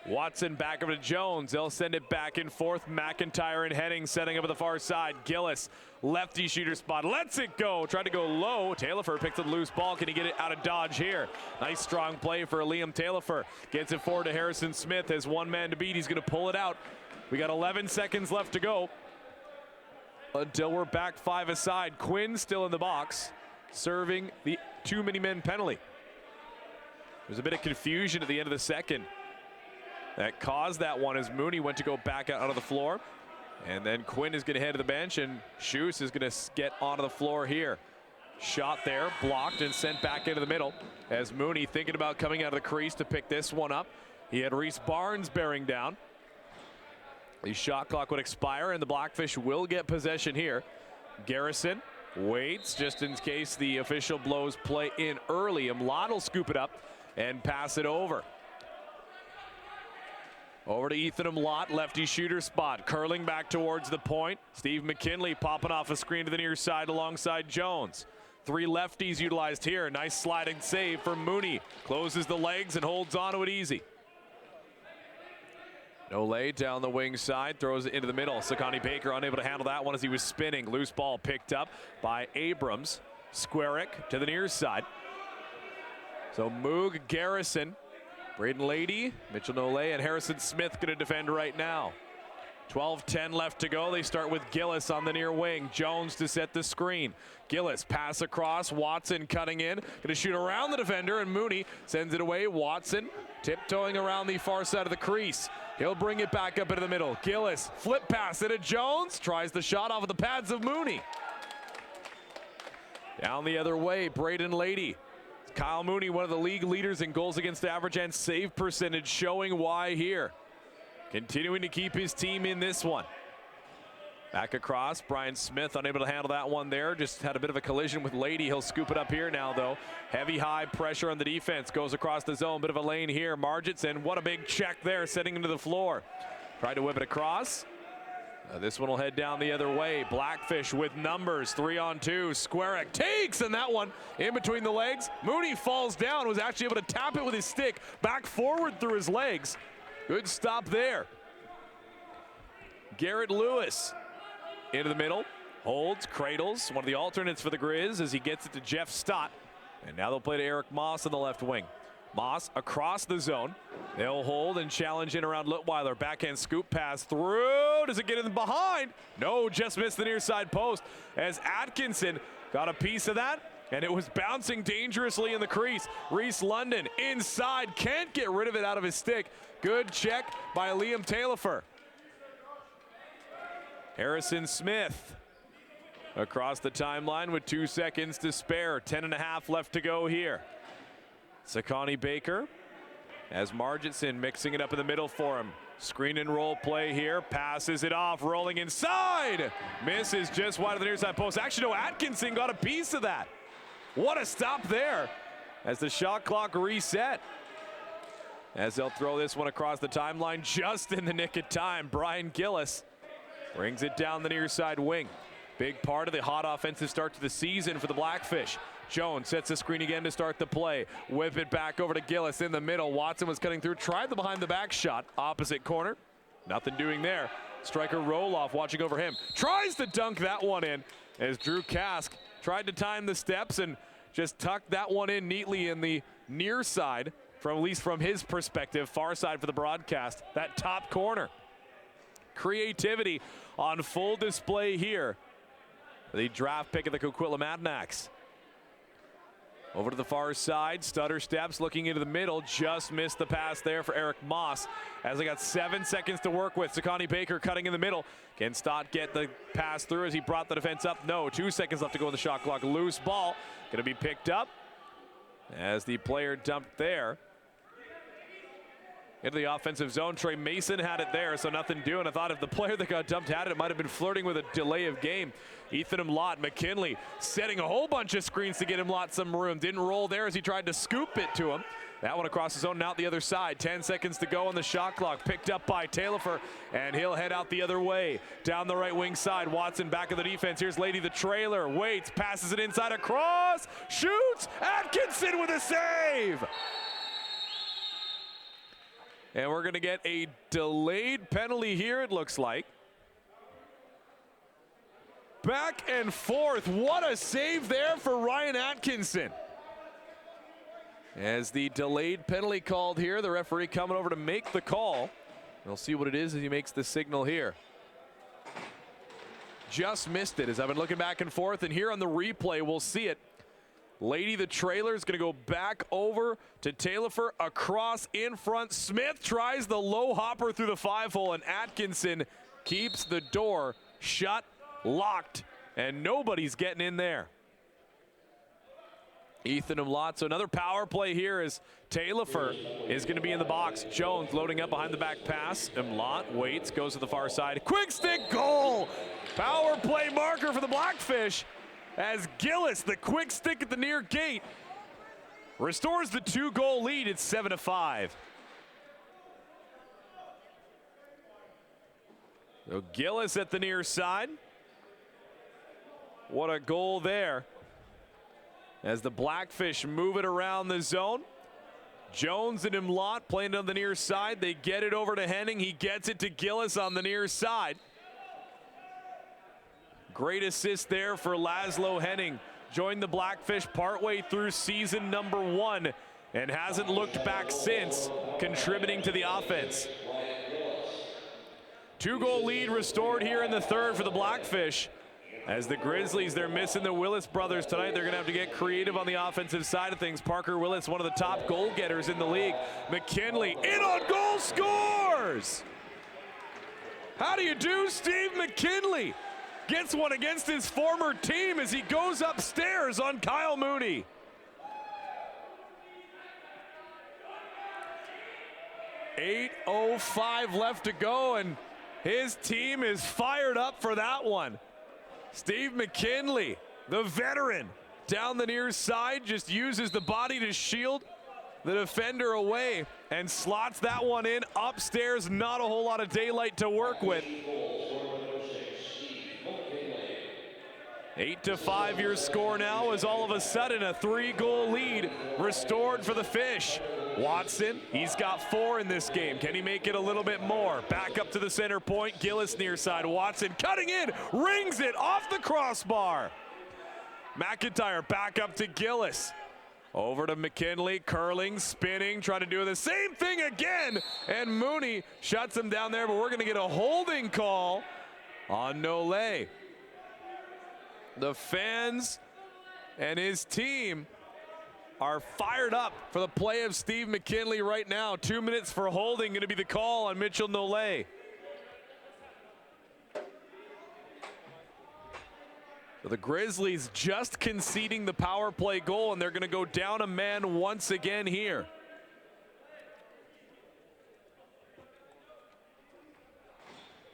Watson back over to Jones. They'll send it back and forth. McIntyre and Henning setting up at the far side. Gillis, lefty shooter spot, lets it go. Tried to go low. Taillefer picks up the loose ball. Can he get it out of dodge here? Nice strong play for Liam Taillefer. Gets it forward to Harrison Smith. Has one man to beat. He's going to pull it out. We got 11 seconds left to go until we're back 5 aside. Quinn still in the box, serving the too many men penalty. There's a bit of confusion at the end of the second that caused that one as Mooney went to go back out onto the floor. And then Quinn is going to head to the bench, and Schuss is going to get onto the floor here. Shot there, blocked and sent back into the middle as Mooney thinking about coming out of the crease to pick this one up. He had Reese Barnes bearing down. The shot clock would expire, and the Blackfish will get possession here. Garrison waits just in case the official blows play in early. Mlad will scoop it up and pass it over. Over to Ethan Mlad, lefty shooter spot, curling back towards the point. Steve McKinley popping off a screen to the near side alongside Jones. 3 lefties utilized here. Nice sliding save for Mooney. Closes the legs and holds on to it easy. Nole down the wing side, throws it into the middle. Sakani Baker unable to handle that one as he was spinning. Loose ball picked up by Abrams. Squarick to the near side. So Moog, Garrison, Braden Lady, Mitchell Nole, and Harrison Smith going to defend right now. 12:10 left to go. They start with Gillis on the near wing. Jones to set the screen. Gillis pass across. Watson cutting in. Going to shoot around the defender, and Mooney sends it away. Watson tiptoeing around the far side of the crease. He'll bring it back up into the middle. Gillis flip pass into Jones. Tries the shot off of the pads of Mooney. Down the other way, Braden Lady. Kyle Mooney, one of the league leaders in goals against average and save percentage, showing why here. Continuing to keep his team in this one. Back across, Brian Smith unable to handle that one there. Just had a bit of a collision with Lady. He'll scoop it up here now, though. Heavy high pressure on the defense. Goes across the zone. Bit of a lane here. Margitson, what a big check there, setting into the floor. Tried to whip it across. This one will head down the other way. Blackfish with numbers, 3-on-2. Squarick takes, and that one in between the legs. Mooney falls down, was actually able to tap it with his stick back forward through his legs. Good stop there. Garrett Lewis into the middle, holds, cradles. One of the alternates for the Grizz as he gets it to Jeff Stott. And now they'll play to Eric Moss on the left wing. Moss across the zone. They'll hold and challenge in around Litweiler. Backhand scoop pass through. Does it get in behind? No, just missed the near side post as Atkinson got a piece of that, and it was bouncing dangerously in the crease. Reese London inside, can't get rid of it out of his stick. Good check by Liam Taillefer. Harrison Smith across the timeline with 2 seconds to spare. 10.5 left to go here. Sakani Baker as Margitson mixing it up in the middle for him. Screen and roll play here. Passes it off, rolling inside. Misses just wide of the near side post. Actually, no, Atkinson got a piece of that. What a stop there as the shot clock reset. As they'll throw this one across the timeline just in the nick of time. Brian Gillis brings it down the near side wing. Big part of the hot offensive start to the season for the Blackfish. Jones sets the screen again to start the play. Whip it back over to Gillis in the middle. Watson was cutting through, tried the behind the back shot. Opposite corner, nothing doing there. Striker Roloff watching over him. Tries to dunk that one in as Drew Kask tried to time the steps and just tucked that one in neatly in the near side, from at least from his perspective, far side for the broadcast, that top corner. Creativity on full display here. The draft pick of the Coquitlam Adanacs. Over to the far side, stutter steps, looking into the middle, just missed the pass there for Eric Moss. As they got 7 seconds to work with, Sakani Baker cutting in the middle. Can Stott get the pass through as he brought the defense up? No, 2 seconds left to go in the shot clock. Loose ball, gonna be picked up as the player dumped there. Into the offensive zone, Trey Mason had it there, so nothing doing. I thought if the player that got dumped had it, it might have been flirting with a delay of game. Ethan Imlot, McKinley setting a whole bunch of screens to get Imlot some room. Didn't roll there as he tried to scoop it to him. That one across the zone and out the other side. 10 seconds to go on the shot clock. Picked up by Taylor, and he'll head out the other way. Down the right wing side, Watson back of the defense. Here's Lady the trailer, waits, passes it inside across, shoots, Atkinson with a save! And we're going to get a delayed penalty here, it looks like. Back and forth. What a save there for Ryan Atkinson. As the delayed penalty called here, the referee coming over to make the call. We'll see what it is as he makes the signal here. Just missed it as I've been looking back and forth, and here on the replay, we'll see it. Lady the trailer is going to go back over to Taylor across in front. Smith tries the low hopper through the 5-hole, and Atkinson keeps the door shut, locked, and nobody's getting in there. Ethan Imlot, so another power play here as Taylor is going to be in the box. Jones loading up behind the back pass. Imlot waits, goes to the far side. Quick stick goal! Power play marker for the Blackfish. As Gillis, the quick stick at the near gate, restores the 2-goal lead. It's 7-5. So Gillis at the near side. What a goal there. As the Blackfish move it around the zone. Jones and Imlot playing on the near side. They get it over to Henning. He gets it to Gillis on the near side. Great assist there for Laszlo Henning. Joined the Blackfish partway through season number 1 and hasn't looked back since, contributing to the offense. 2-goal lead restored here in the third for the Blackfish. As the Grizzlies, they're missing the Willis brothers tonight. They're going to have to get creative on the offensive side of things. Parker Willis, one of the top goal getters in the league. McKinley in on goal, scores! How do you do, Steve McKinley? Gets one against his former team as he goes upstairs on Kyle Mooney. .8:05 left to go, and his team is fired up for that one. Steve McKinley, the veteran, down the near side, just uses the body to shield the defender away and slots that one in upstairs. Not a whole lot of daylight to work with. 8-5 your score now as all of a sudden a 3-goal lead restored for the Fish. Watson, he's got 4 in this game. Can he make it a little bit more? Back up to the center point. Gillis near side. Watson cutting in, rings it off the crossbar. McIntyre back up to Gillis. Over to McKinley, curling, spinning, trying to do the same thing again. And Mooney shuts him down there, but we're going to get a holding call on Nole. The fans and his team are fired up for the play of Steve McKinley right now. 2 minutes for holding, going to be the call on Mitchell Nole. So the Grizzlies just conceding the power play goal, and they're going to go down a man once again here.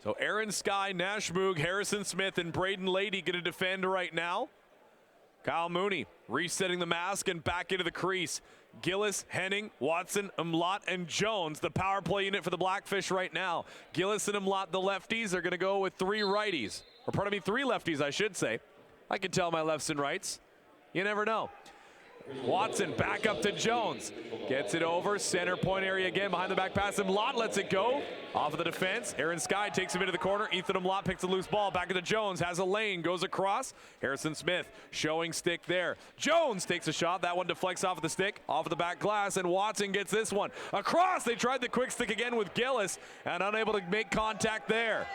So Aaron Sky, Nash Moog, Harrison Smith, and Braden Lady going to defend right now. Kyle Mooney resetting the mask and back into the crease. Gillis, Henning, Watson, Imlot, and Jones, the power play unit for the Blackfish right now. Gillis and Imlot, the lefties, are going to go with 3 righties. Or pardon me, 3 lefties, I should say. I can tell my lefts and rights. You never know. Watson back up to Jones. Gets it over, center point area again, behind the back pass, and Lott lets it go. Off of the defense, Aaron Sky takes him into the corner. Ethan Lott picks a loose ball, back into Jones, has a lane, goes across. Harrison Smith showing stick there. Jones takes a shot, that one deflects off of the stick, off of the back glass, and Watson gets this one. Across, they tried the quick stick again with Gillis, and unable to make contact there.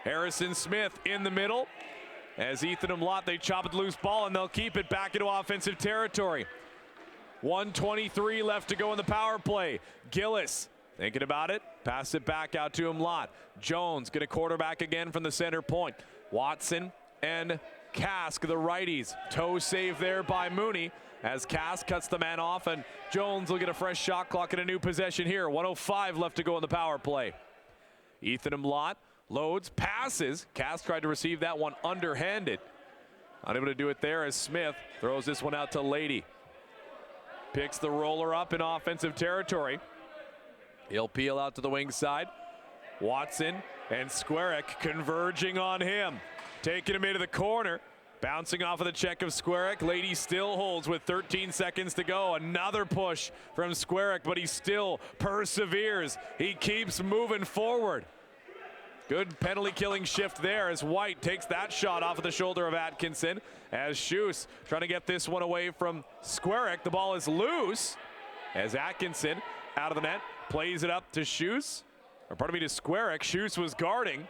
Harrison Smith in the middle. As Ethan Lott, they chop it loose ball, and they'll keep it back into offensive territory. 1:23 left to go in the power play. Gillis thinking about it, pass it back out to Lott. Jones going to quarterback again from the center point. Watson and Kask, the righties. Toe save there by Mooney as Kask cuts the man off, and Jones will get a fresh shot clock and a new possession here. 1:05 left to go in the power play. Ethan Lott loads, passes. Kask tried to receive that one underhanded. Unable to do it there as Smith throws this one out to Lady. Picks the roller up in offensive territory. He'll peel out to the wing side. Watson and Squarick converging on him. Taking him into the corner. Bouncing off of the check of Squarick. Lady still holds with 13 seconds to go. Another push from Squarick, but he still perseveres. He keeps moving forward. Good penalty killing shift there as White takes that shot off of the shoulder of Atkinson. As Shoes trying to get this one away from Squarick. The ball is loose as Atkinson out of the net plays it up to Shoes. Or pardon me, to Squarick. Shoes was guarding.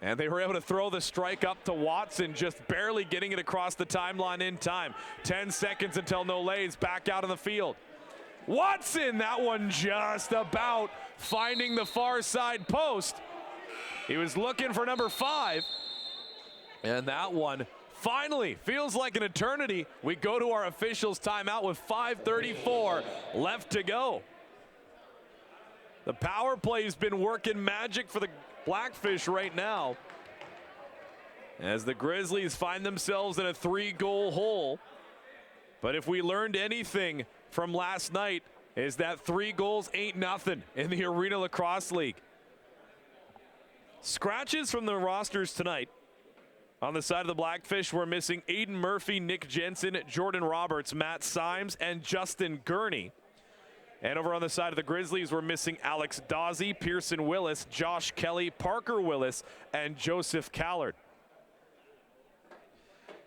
And they were able to throw the strike up to Watson, just barely getting it across the timeline in time. 10 seconds until Nolay's back out on the field. Watson, that one just about finding the far side post. He was looking for number 5. And that one finally feels like an eternity. We go to our officials' timeout with 5:34 left to go. The power play's been working magic for the Blackfish right now, as the Grizzlies find themselves in a 3-goal hole. But if we learned anything from last night, is that 3 goals ain't nothing in the Arenalacrosse League. Scratches from the rosters tonight. On the side of the Blackfish, we're missing Aiden Murphy, Nick Jensen, Jordan Roberts, Matt Symes, and Justin Gurney. And over on the side of the Grizzlies, we're missing Alex Dawsey, Pearson Willis, Josh Kelly, Parker Willis, and Joseph Callard.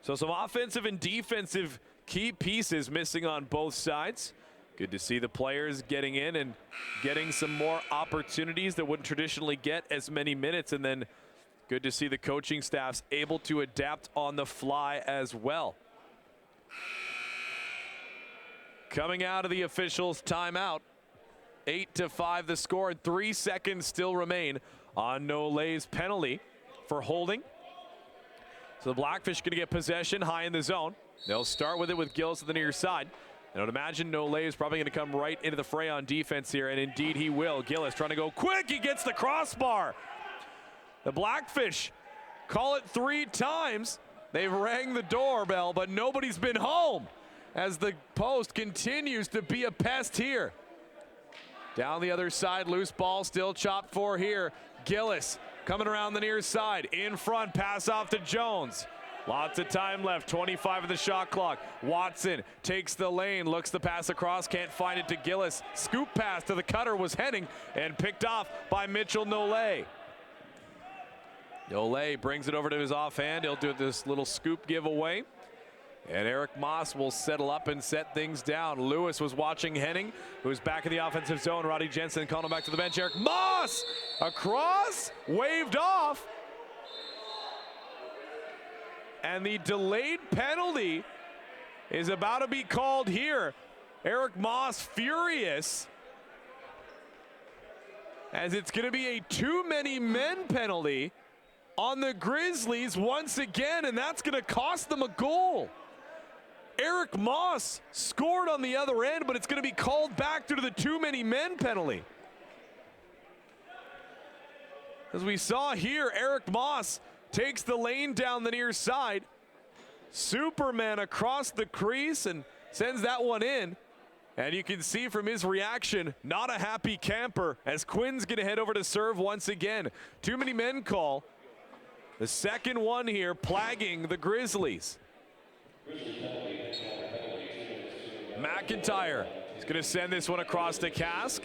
So some offensive and defensive key pieces missing on both sides. Good to see the players getting in and getting some more opportunities that wouldn't traditionally get as many minutes. And then good to see the coaching staffs able to adapt on the fly as well. Coming out of the officials' timeout, 8-5 the score, and 3 seconds still remain on Nolay's penalty for holding. So the Blackfish going to get possession high in the zone. They'll start with it with Gillis at the near side. And I would imagine Nolay is probably going to come right into the fray on defense here, and indeed he will. Gillis trying to go quick, he gets the crossbar. The Blackfish call it 3 times. They've rang the doorbell, but nobody's been home, as the post continues to be a pest here. Down the other side, loose ball still chopped for here. Gillis coming around the near side. In front, pass off to Jones. Lots of time left, 25 of the shot clock. Watson takes the lane, looks the pass across, can't find it to Gillis. Scoop pass to the cutter was heading and picked off by Mitchell Nolay. Nolay brings it over to his offhand. He'll do this little scoop giveaway. And Eric Moss will settle up and set things down. Lewis was watching Henning, who's back in the offensive zone. Roddy Jensen calling him back to the bench. Eric Moss across, waved off. And the delayed penalty is about to be called here. Eric Moss furious, as it's going to be a too many men penalty on the Grizzlies once again, and that's going to cost them a goal. Eric Moss scored on the other end, but it's going to be called back due to the too many men penalty. As we saw here, Eric Moss takes the lane down the near side. Superman across the crease and sends that one in. And you can see from his reaction, not a happy camper, as Quinn's going to head over to serve once again. Too many men call. The second one here plaguing the Grizzlies. McIntyre is going to send this one across to Kask.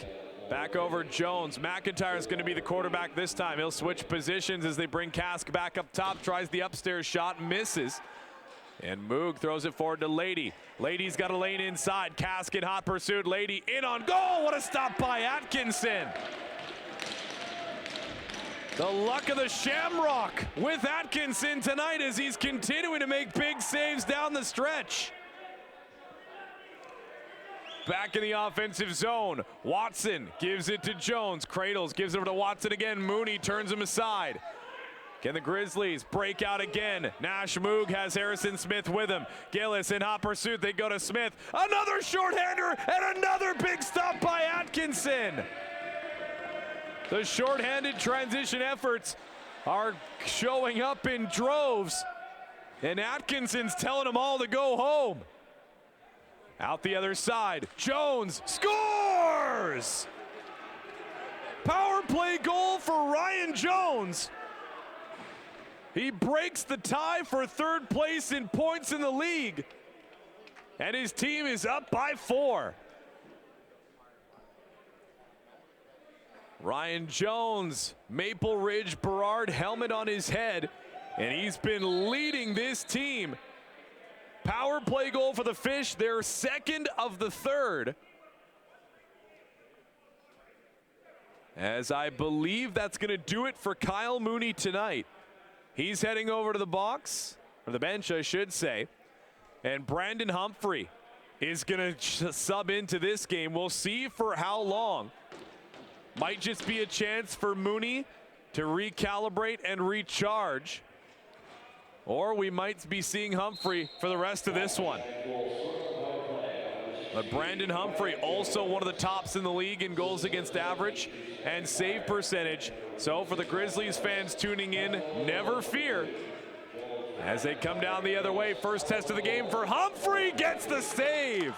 Back over Jones. McIntyre is going to be the quarterback this time. He'll switch positions as they bring Kask back up top. Tries the upstairs shot, misses. And Moog throws it forward to Lady. Lady's got a lane inside. Kask in hot pursuit. Lady in on goal. What a stop by Atkinson. The luck of the Shamrock with Atkinson tonight as he's continuing to make big saves down the stretch. Back in the offensive zone. Watson gives it to Jones. Cradles, gives it over to Watson again. Mooney turns him aside. Can the Grizzlies break out again? Nash Moog has Harrison Smith with him. Gillis in hot pursuit. They go to Smith. Another shorthander and another big stop by Atkinson. The shorthanded transition efforts are showing up in droves. And Atkinson's telling them all to go home. Out the other side, Jones scores! Power play goal for Ryan Jones. He breaks the tie for third place in points in the league. And his team is up by 4. Ryan Jones, Maple Ridge Burrard helmet on his head, and he's been leading this team. Power play goal for the Fish, their second of the third. As I believe that's going to do it for Kyle Mooney tonight. He's heading over to the box, or the bench I should say. And Brandon Humphrey is going to sub into this game. We'll see for how long. Might just be a chance for Mooney to recalibrate and recharge. Or we might be seeing Humphrey for the rest of this one. But Brandon Humphrey, also one of the tops in the league in goals against average and save percentage. So for the Grizzlies fans tuning in, never fear. As they come down the other way, first test of the game for Humphrey, gets the save.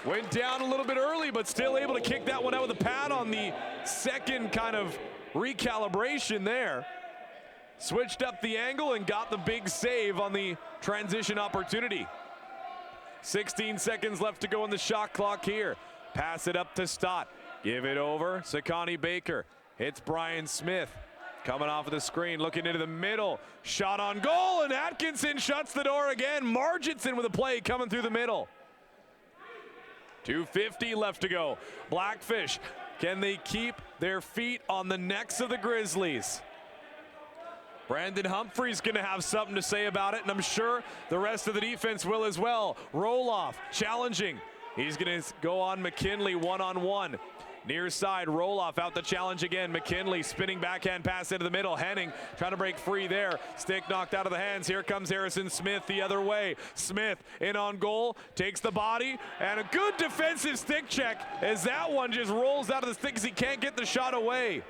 Went down a little bit early, but still able to kick that one out with a pad on the second kind of recalibration there. Switched up the angle and got the big save on the transition opportunity. 16 seconds left to go in the shot clock here. Pass it up to Stott. Give it over. Sakani Baker hits Brian Smith. Coming off of the screen, looking into the middle. Shot on goal, and Atkinson shuts the door again. Marginson with a play coming through the middle. 2:50 left to go. Blackfish, can they keep their feet on the necks of the Grizzlies? Brandon Humphrey's going to have something to say about it, and I'm sure the rest of the defense will as well. Roloff challenging. He's going to go on McKinley one-on-one. Near side, Roloff out the challenge again. McKinley spinning backhand pass into the middle. Henning trying to break free there. Stick knocked out of the hands. Here comes Harrison Smith the other way. Smith in on goal, takes the body, and a good defensive stick check as that one just rolls out of the stick as he can't get the shot away.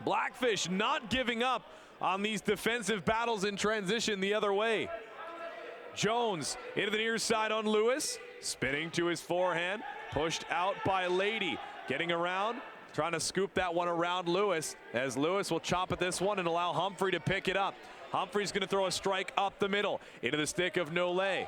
Blackfish not giving up on these defensive battles in transition the other way. Jones into the near side on Lewis, spinning to his forehand, pushed out by Lady, getting around, trying to scoop that one around Lewis, as Lewis will chop at this one and allow Humphrey to pick it up. Humphrey's going to throw a strike up the middle into the stick of Nole.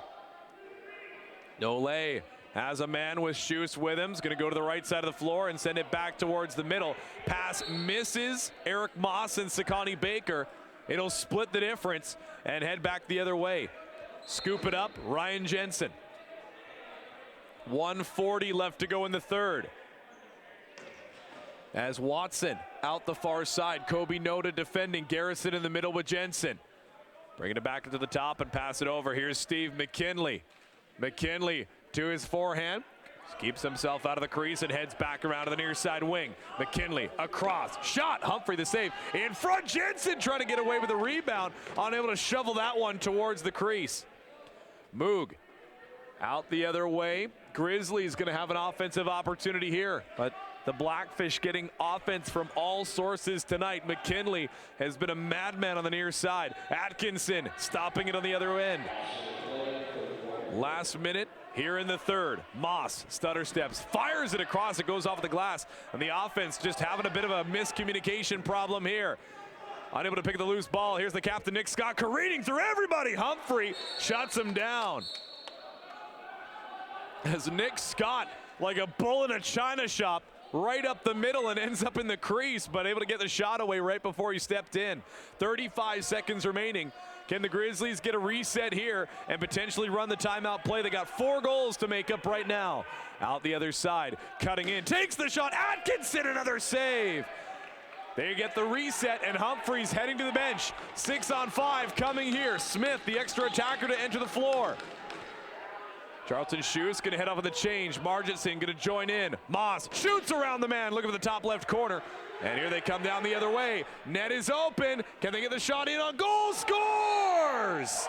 Nole has a man with Schuss with him. He's going to go to the right side of the floor and send it back towards the middle. Pass misses Eric Moss and Sakani Baker. It'll split the difference and head back the other way. Scoop it up, Ryan Jensen. 1:40 left to go in the third. As Watson out the far side. Kobe Noda defending. Garrison in the middle with Jensen. Bringing it back to the top and pass it over. Here's Steve McKinley. McKinley to his forehand, keeps himself out of the crease and heads back around to the near side wing. McKinley across, shot, Humphrey the save. In front, Jensen trying to get away with the rebound, unable to shovel that one towards the crease. Moog out the other way. Grizzlies going to have an offensive opportunity here, but the Blackfish getting offense from all sources tonight. McKinley has been a madman on the near side. Atkinson stopping it on the other end. Last minute here in the third. Moss stutter steps, fires it across, it goes off the glass, and the offense just having a bit of a miscommunication problem here. Unable to pick the loose ball. Here's the captain, Nick Scott, careening through everybody. Humphrey shuts him down. as Nick Scott, like a bull in a china shop, right up the middle and ends up in the crease, but able to get the shot away right before he stepped in. 35 seconds remaining. Can the Grizzlies get a reset here and potentially run the timeout play? They got 4 goals to make up right now. Out the other side, cutting in, takes the shot. Atkinson, another save. They get the reset, and Humphreys heading to the bench. 6-on-5 coming here. Smith, the extra attacker, to enter the floor. Charlton Schutz going to head off with the change. Marginson going to join in. Moss shoots around the man, looking for the top left corner. And here they come down the other way. Net is open. Can they get the shot in on goal? Scores!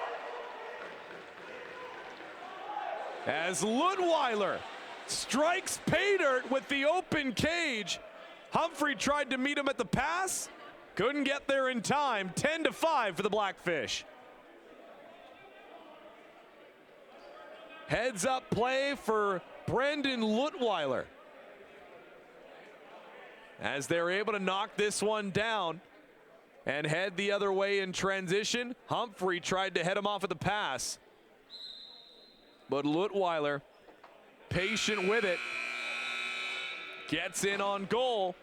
As Ludweiler strikes pay dirt with the open cage. Humphrey tried to meet him at the pass. Couldn't get there in time. 10-5 for the Blackfish. Heads up play for Brendan Ludweiler, as they're able to knock this one down and head the other way in transition. Humphrey tried to head him off at the pass, but Ludweiler, patient with it, gets in on goal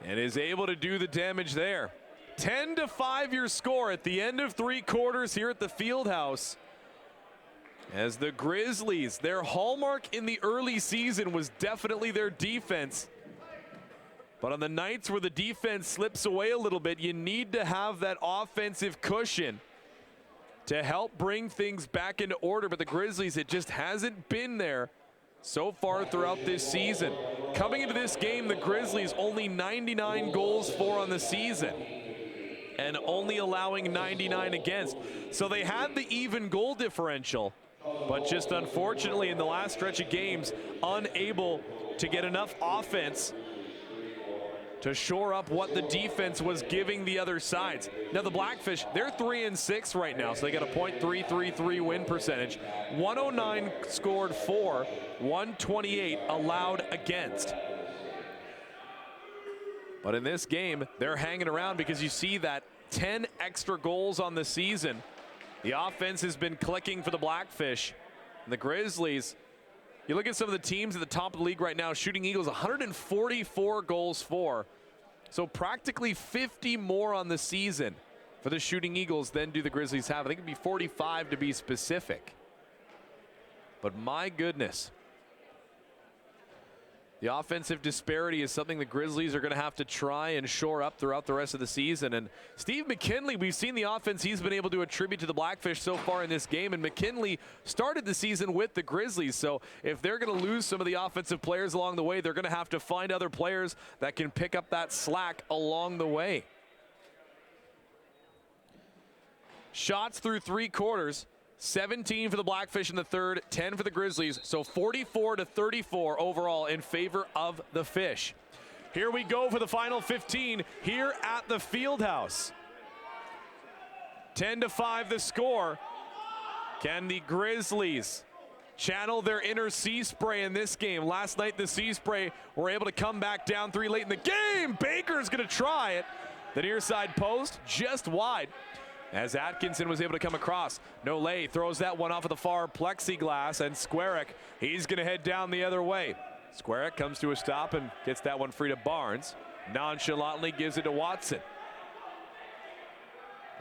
and is able to do the damage there. 10-5 your score at the end of 3 quarters here at the Fieldhouse. As the Grizzlies, their hallmark in the early season was definitely their defense. But on the nights where the defense slips away a little bit, you need to have that offensive cushion to help bring things back into order. But the Grizzlies, it just hasn't been there so far throughout this season. Coming into this game, the Grizzlies only 99 goals for on the season, and only allowing 99 against. So they had the even goal differential, but just unfortunately in the last stretch of games, unable to get enough offense to shore up what the defense was giving the other sides. Now the Blackfish, they're 3-6 right now, so they got a .333 win percentage. 109 scored for, 128 allowed against. But in this game, they're hanging around because you see that 10 extra goals on the season. The offense has been clicking for the Blackfish. And the Grizzlies, you look at some of the teams at the top of the league right now. Shooting Eagles, 144 goals for. So practically 50 more on the season for the Shooting Eagles than do the Grizzlies have. I think it'd be 45 to be specific. But my goodness, the offensive disparity is something the Grizzlies are going to have to try and shore up throughout the rest of the season. And Steve McKinley, we've seen the offense he's been able to attribute to the Blackfish so far in this game. And McKinley started the season with the Grizzlies. So if they're going to lose some of the offensive players along the way, they're going to have to find other players that can pick up that slack along the way. Shots through 3 quarters. 17 for the Blackfish in the third, 10 for the Grizzlies, so 44-34 overall in favor of the Fish. Here we go for the final 15 here at the Fieldhouse. 10-5 the score. Can the Grizzlies channel their inner Sea Spray in this game? Last night the Sea Spray were able to come back down 3 late in the game. Baker's going to try it. The near side post just wide, as Atkinson was able to come across. Nolay throws that one off of the far plexiglass, and Squarick, he's going to head down the other way. Squarick comes to a stop and gets that one free to Barnes. Nonchalantly gives it to Watson.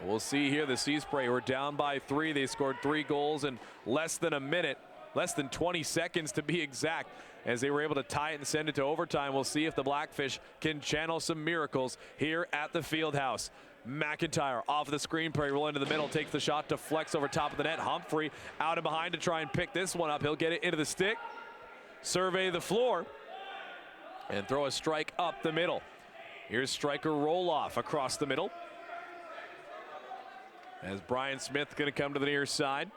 We'll see here the Sea Spray were down by 3. They scored 3 goals in less than a minute, less than 20 seconds to be exact, as they were able to tie it and send it to overtime. We'll see if the Blackfish can channel some miracles here at the Fieldhouse. McIntyre off of the screen play, roll into the middle, takes the shot to flex over top of the net. Humphrey out and behind to try and pick this one up. He'll get it into the stick, survey the floor, and throw a strike up the middle. Here's striker roll off across the middle, as Brian Smith going to come to the near side.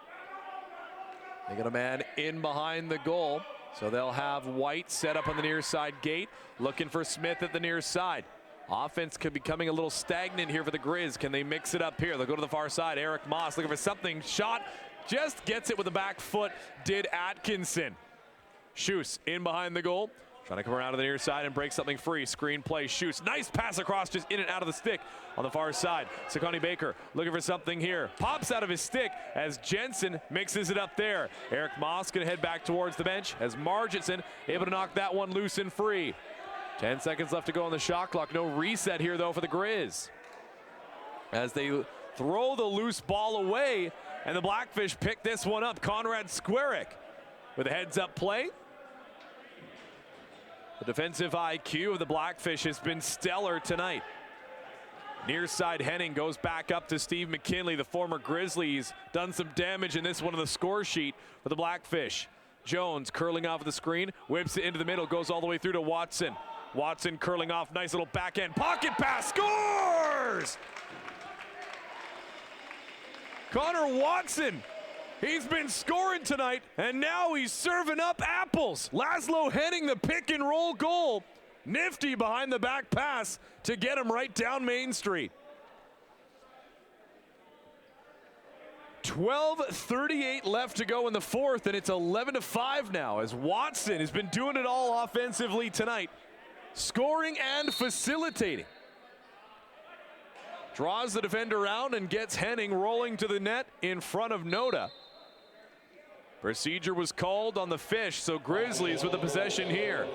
They got a man in behind the goal, so they'll have White set up on the near side gate, looking for Smith at the near side. Offense could be becoming a little stagnant here for the Grizz. Can they mix it up here? They'll go to the far side. Eric Moss looking for something. Shot, just gets it with the back foot, did Atkinson. Schutz in behind the goal. Trying to come around to the near side and break something free. Screen play, shoots. Nice pass across, just in and out of the stick on the far side. Sakani Baker looking for something here. Pops out of his stick as Jensen mixes it up there. Eric Moss going to head back towards the bench as Marginson able to knock that one loose and free. 10 seconds left to go on the shot clock. No reset here, though, for the Grizz. As they throw the loose ball away, and the Blackfish pick this one up. Conrad Squarick with a heads-up play. The defensive IQ of the Blackfish has been stellar tonight. Near side Henning goes back up to Steve McKinley, the former Grizzlies. Done some damage in this one on the score sheet for the Blackfish. Jones curling off the screen, whips it into the middle, goes all the way through to Watson. Watson curling off, nice little backhand pocket pass, scores! Connor Watson, he's been scoring tonight, and now he's serving up apples. Laszlo Henning, the pick and roll goal. Nifty behind the back pass to get him right down Main Street. 12:38 left to go in the fourth, and it's 11-5 now as Watson has been doing it all offensively tonight, scoring and facilitating. Draws the defender out and gets Henning rolling to the net in front of Noda. Procedure was called on the Fish, so Grizzlies with the possession here.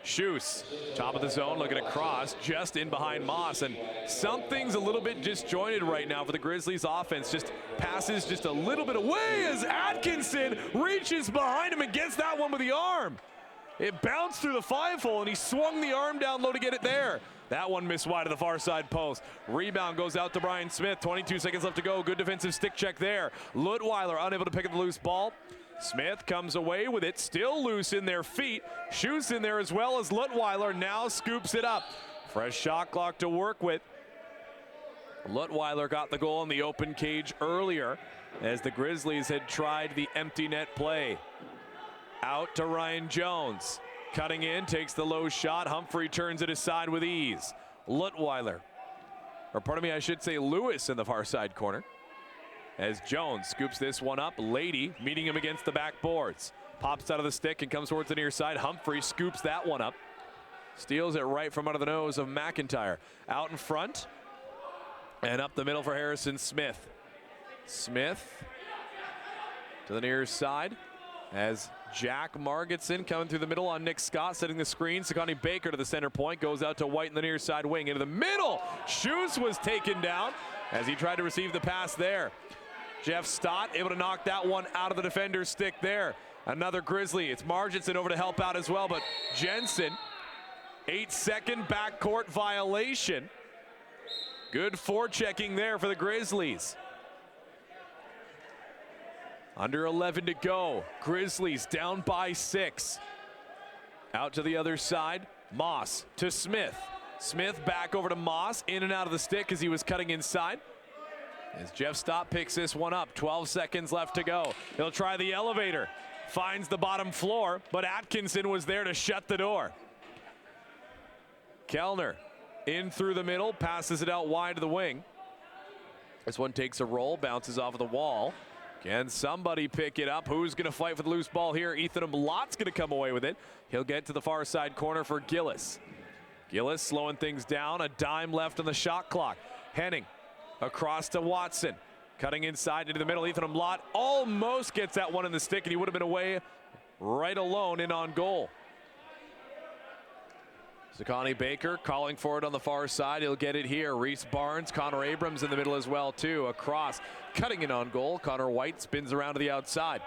Shoes, top of the zone, looking across, just in behind Moss, and something's a little bit disjointed right now for the Grizzlies offense. Just passes just a little bit away as Atkinson reaches behind him and gets that one with the arm. It bounced through the 5-hole, and he swung the arm down low to get it there. That one missed wide of the far side post. Rebound goes out to Brian Smith. 22 seconds left to go. Good defensive stick check there. Luttweiler unable to pick up the loose ball. Smith comes away with it, still loose in their feet. Shoots in there as well as Luttweiler now scoops it up. Fresh shot clock to work with. Luttweiler got the goal in the open cage earlier as the Grizzlies had tried the empty net play. Out to Ryan Jones. Cutting in, takes the low shot. Humphrey turns it aside with ease. Luttweiler, or pardon me, I should say Lewis in the far side corner. As Jones scoops this one up. Lady meeting him against the backboards. Pops out of the stick and comes towards the near side. Humphrey scoops that one up. Steals it right from under the nose of McIntyre. Out in front and up the middle for Harrison Smith. Smith to the near side as Jack Margetson coming through the middle on Nick Scott, setting the screen. Sakani Baker to the center point, goes out to White in the near side wing. Into the middle, Shoes was taken down as he tried to receive the pass there. Jeff Stott able to knock that one out of the defender's stick there. Another Grizzly, it's Marginson over to help out as well, but Jensen, 8-second backcourt violation. Good forechecking there for the Grizzlies. Under 11 to go. Grizzlies down by 6. Out to the other side. Moss to Smith. Smith back over to Moss. In and out of the stick as he was cutting inside. As Jeff Stott picks this one up. 12 seconds left to go. He'll try the elevator. Finds the bottom floor, but Atkinson was there to shut the door. Kellner in through the middle. Passes it out wide to the wing. This one takes a roll. Bounces off of the wall. Can somebody pick it up? Who's going to fight for the loose ball here? Ethan Blot's going to come away with it. He'll get to the far side corner for Gillis. Gillis slowing things down. A dime left on the shot clock. Henning across to Watson. Cutting inside into the middle. Ethan Blot almost gets that one in the stick, and he would have been away right alone in on goal. Sakani Baker calling for it on the far side. He'll get it here. Reese Barnes, Connor Abrams in the middle as well too. Across, cutting in on goal. Connor White spins around to the outside.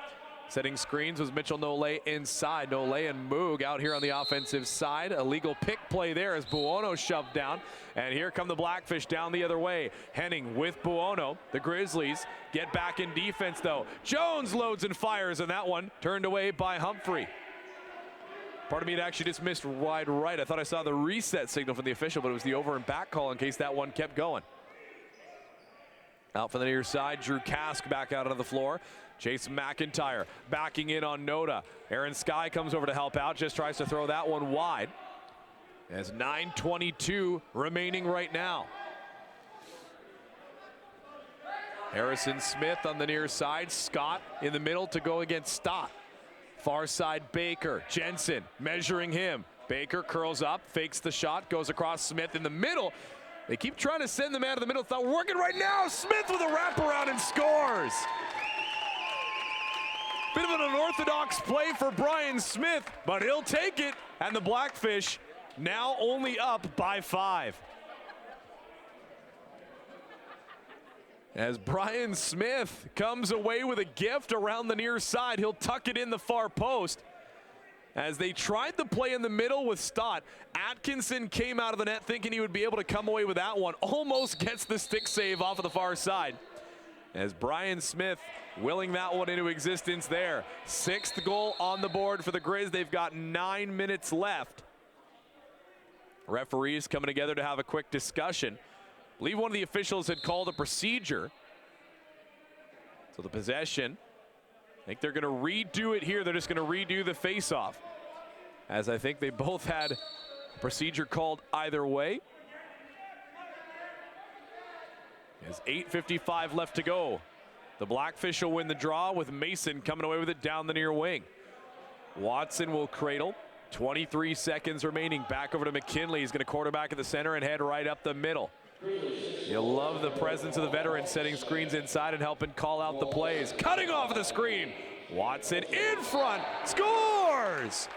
Setting screens was Mitchell Nole inside. Nole and Moog out here on the offensive side. Illegal pick play there as Buono shoved down. And here come the Blackfish down the other way. Henning with Buono. The Grizzlies get back in defense though. Jones loads and fires, and that one turned away by Humphrey. Part of me, it actually just missed wide right. I thought I saw the reset signal from the official, but it was the over and back call in case that one kept going. Out from the near side, Drew Kask back out on the floor. Chase McIntyre backing in on Noda. Aaron Sky comes over to help out, just tries to throw that one wide. As 9:22 remaining right now. Harrison Smith on the near side. Scott in the middle to go against Stott. Far side Baker, Jensen measuring him. Baker curls up, fakes the shot, goes across Smith in the middle. They keep trying to send the man to the middle. It's not working right now. Smith with a wraparound and scores. Bit of an unorthodox play for Brian Smith, but he'll take it. And the Blackfish now only up by 5. As Brian Smith comes away with a gift around the near side, he'll tuck it in the far post. As they tried the play in the middle with Stott, Atkinson came out of the net thinking he would be able to come away with that one. Almost gets the stick save off of the far side. As Brian Smith willing that one into existence there. 6th goal on the board for the Grizz. They've got 9 minutes left. Referees coming together to have a quick discussion. I believe one of the officials had called a procedure. So the possession, I think they're going to redo it here. They're just going to redo the face-off, as I think they both had a procedure called either way. There's 8:55 left to go. The Blackfish will win the draw with Mason coming away with it down the near wing. Watson will cradle. 23 seconds remaining. Back over to McKinley. He's going to quarterback at the center and head right up the middle. You'll love the presence of the veteran setting screens inside and helping call out the plays. Cutting off the screen. Watson in front. Scores!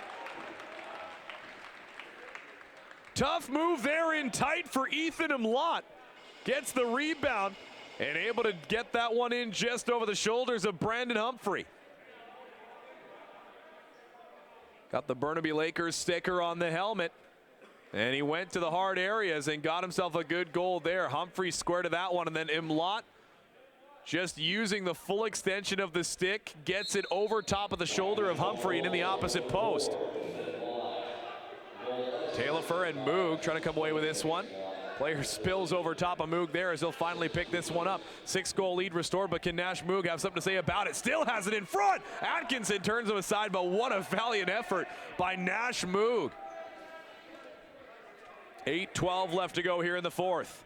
Tough move there in tight for Ethan Umlaut. Gets the rebound and able to get that one in just over the shoulders of Brandon Humphrey. Got the Burnaby Lakers sticker on the helmet. And he went to the hard areas and got himself a good goal there. Humphrey squared to that one, and then Umlaut, just using the full extension of the stick, gets it over top of the shoulder of Humphrey and in the opposite post. Taillefer and Moog trying to come away with this one. Player spills over top of Moog there as he'll finally pick this one up. 6-goal lead restored, but can Nash Moog have something to say about it? Still has it in front. Atkinson turns him aside, but what a valiant effort by Nash Moog. 8:12 left to go here in the 4th.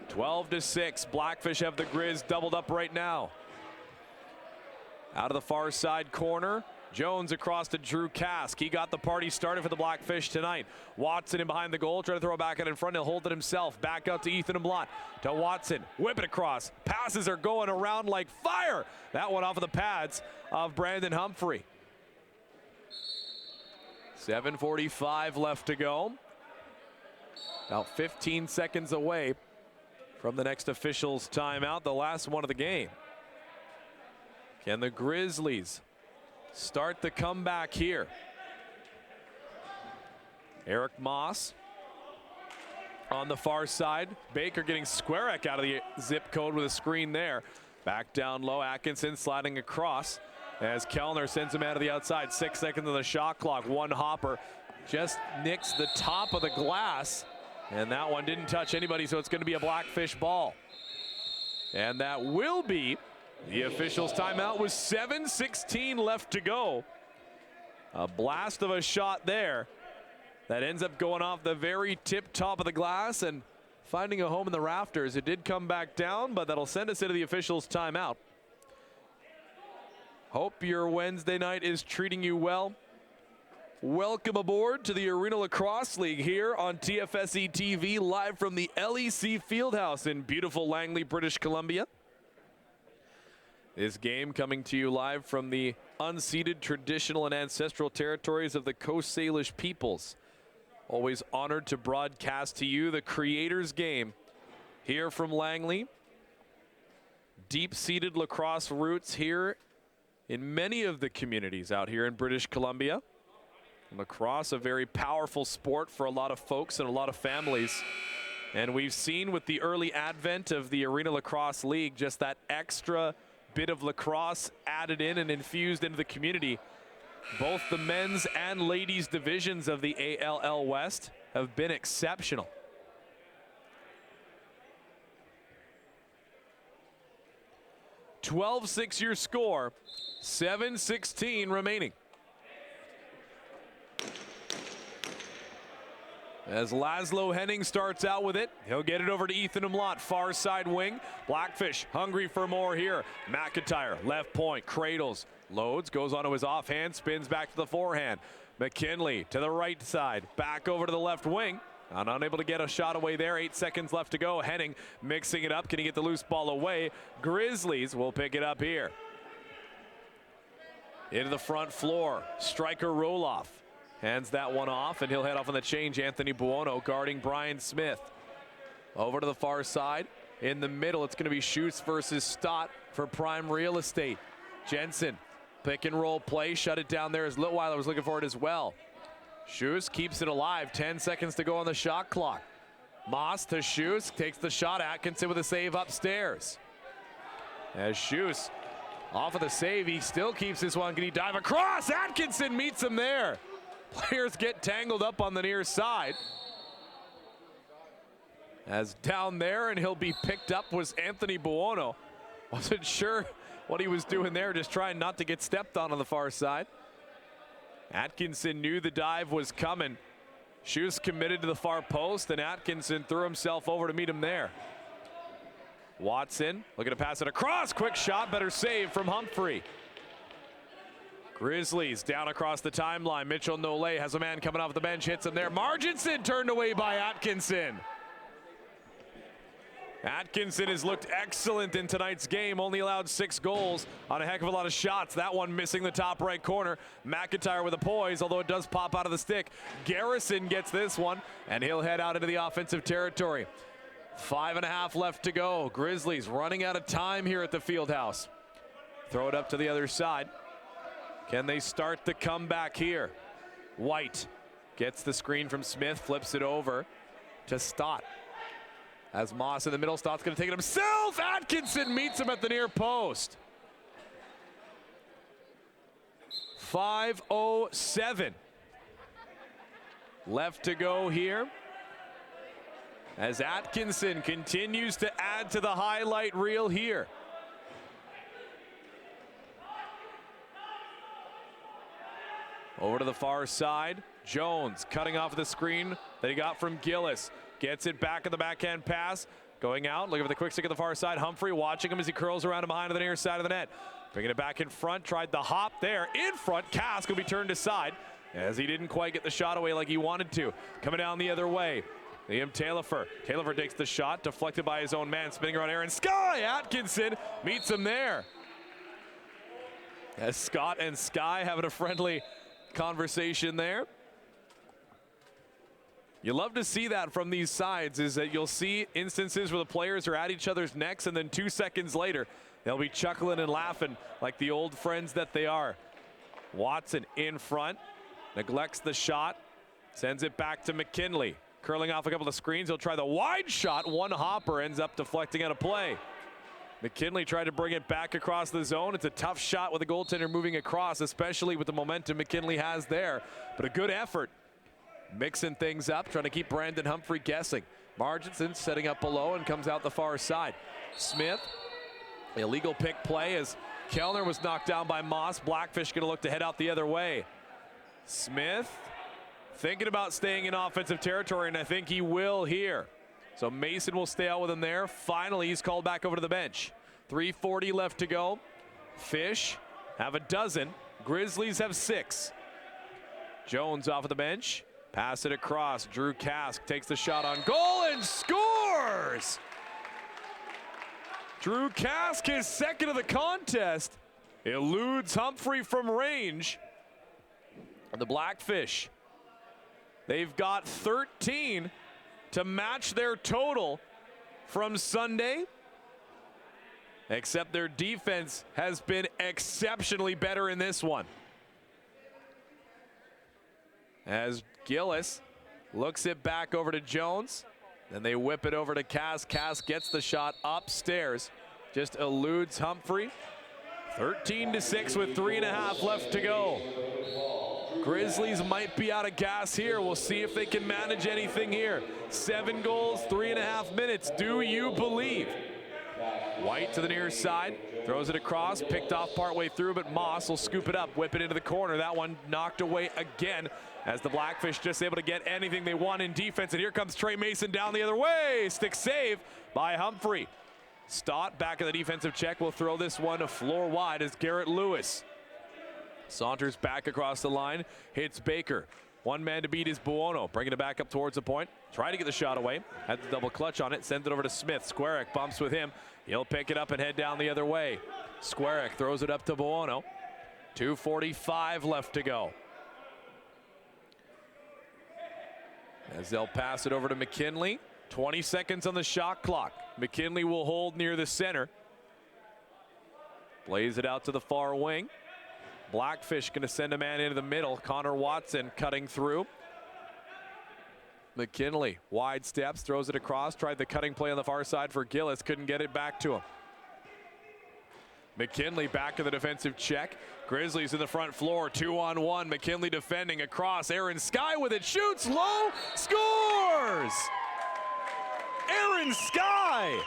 12-6. Blackfish have the Grizz doubled up right now. Out of the far side corner, Jones across to Drew Kask. He got the party started for the Blackfish tonight. Watson in behind the goal, trying to throw it back out in front. He'll hold it himself. Back out to Ethan Umlaut. To Watson. Whip it across. Passes are going around like fire. That one off of the pads of Brandon Humphrey. 7:45 left to go. About 15 seconds away from the next official's timeout, the last one of the game. Can the Grizzlies start the comeback here? Eric Moss on the far side. Baker getting Squarek out of the zip code with a screen there. Back down low, Atkinson sliding across as Kellner sends him out of the outside. 6 seconds on the shot clock. One hopper just nicks the top of the glass. And that one didn't touch anybody, so it's going to be a Blackfish ball. And that will be the official's timeout with 7:16 left to go. A blast of a shot there that ends up going off the very tip top of the glass and finding a home in the rafters. It did come back down, but that'll send us into the official's timeout. Hope your Wednesday night is treating you well. Welcome aboard to the Arena Lacrosse League here on TFSE TV, live from the LEC Fieldhouse in beautiful Langley, British Columbia. This game coming to you live from the unceded traditional and ancestral territories of the Coast Salish peoples. Always honored to broadcast to you the Creators game here from Langley. Deep-seated lacrosse roots here in many of the communities out here in British Columbia. Lacrosse, a very powerful sport for a lot of folks and a lot of families. And we've seen with the early advent of the Arenalacrosseleague just that extra bit of lacrosse added in and infused into the community. Both the men's and ladies divisions of the ALL West have been exceptional. (12-6) your score, 7:16 remaining. As Laszlo Henning starts out with it, he'll get it over to Ethan Umlaut, far side wing. Blackfish hungry for more here. McIntyre, left point, cradles, Loads, goes onto his offhand, spins back to the forehand. McKinley to the right side, back over to the left wing. And unable to get a shot away there. 8 seconds left to go. Henning mixing it up. Can he get the loose ball away? Grizzlies will pick it up here. Into the front floor. Striker Roloff hands that one off, and he'll head off on the change. Anthony Buono guarding Brian Smith. Over to the far side. In the middle, it's going to be Schutz versus Stott for prime real estate. Jensen, pick and roll play. Shut it down there as Litweiler was looking for it as well. Schutz keeps it alive. 10 seconds to go on the shot clock. Moss to Schutz, takes the shot. Atkinson with a save upstairs. As Schutz off of the save, he still keeps this one. Can he dive across? Atkinson meets him there. Players get tangled up on the near side. As down there, and he'll be picked up, was Anthony Buono. Wasn't sure what he was doing there, just trying not to get stepped on the far side. Atkinson knew the dive was coming. Schutz committed to the far post, and Atkinson threw himself over to meet him there. Watson looking to pass it across. Quick shot, better save from Humphrey. Grizzlies down across the timeline. Mitchell Nole has a man coming off the bench, hits him there. Marginson turned away by Atkinson. Atkinson has looked excellent in tonight's game, only allowed 6 goals on a heck of a lot of shots. That one missing the top right corner. McIntyre with a poise, although it does pop out of the stick. Garrison gets this one, and he'll head out into the offensive territory. 5.5 left to go. Grizzlies running out of time here at the Fieldhouse. Throw it up to the other side. Can they start the comeback here? White gets the screen from Smith, flips it over to Stott. As Moss in the middle, Stott's going to take it himself. Atkinson meets him at the near post. 5:07 left to go here. As Atkinson continues to add to the highlight reel here. Over to the far side. Jones cutting off the screen that he got from Gillis. Gets it back in the backhand pass. Going out, looking for the quick stick at the far side. Humphrey watching him as he curls around him behind to the near side of the net. Bringing it back in front, tried the hop there. In front, Kask will be turned aside as he didn't quite get the shot away like he wanted to. Coming down the other way, Liam Taillefer. Taillefer takes the shot, deflected by his own man, spinning around Aaron Sky. Atkinson meets him there. As Scott and Sky having a friendly conversation there. You love to see that from these sides, is that you'll see instances where the players are at each other's necks, and then 2 seconds later, they'll be chuckling and laughing like the old friends that they are. Watson in front, neglects the shot, sends it back to McKinley. Curling off a couple of screens, he'll try the wide shot. One hopper ends up deflecting out of play. McKinley tried to bring it back across the zone. It's a tough shot with the goaltender moving across, especially with the momentum McKinley has there, but a good effort. Mixing things up, trying to keep Brandon Humphrey guessing. Marginson setting up below and comes out the far side. Smith, illegal pick play as Kellner was knocked down by Moss. Blackfish going to look to head out the other way. Smith thinking about staying in offensive territory, and I think he will here. So Mason will stay out with him there. Finally, he's called back over to the bench. 3:40 left to go. Fish have a dozen. Grizzlies have 6. Jones off of the bench. Pass it across. Drew Kask takes the shot on goal and scores! Drew Kask, his second of the contest, eludes Humphrey from range. And the Blackfish, they've got 13 to match their total from Sunday. Except their defense has been exceptionally better in this one. As Gillis looks it back over to Jones. Then they whip it over to Kask. Kask gets the shot upstairs. Just eludes Humphrey. 13-6 with 3.5 left to go. Grizzlies might be out of gas here. We'll see if they can manage anything here. 7 goals, 3.5 minutes. Do you believe? White to the near side. Throws it across. Picked off partway through, but Moss will scoop it up. Whip it into the corner. That one knocked away again as the Blackfish just able to get anything they want in defense. And here comes Trey Mason down the other way. Stick save by Humphrey. Stott back in the defensive check will throw this one floor wide as Garrett Lewis Saunters back across the line, hits Baker. One man to beat is Buono, bringing it back up towards the point. Try to get the shot away. Had the double clutch on it, sends it over to Smith. Squarek bumps with him. He'll pick it up and head down the other way. Squarek throws it up to Buono. 2:45 left to go. As they'll pass it over to McKinley. 20 seconds on the shot clock. McKinley will hold near the center. Plays it out to the far wing. Blackfish going to send a man into the middle. Connor Watson cutting through. McKinley, wide steps, throws it across. Tried the cutting play on the far side for Gillis. Couldn't get it back to him. McKinley back in the defensive check. Grizzlies in the front floor, 2-on-1. McKinley defending across. Aaron Sky with it, shoots low, scores! Aaron Sky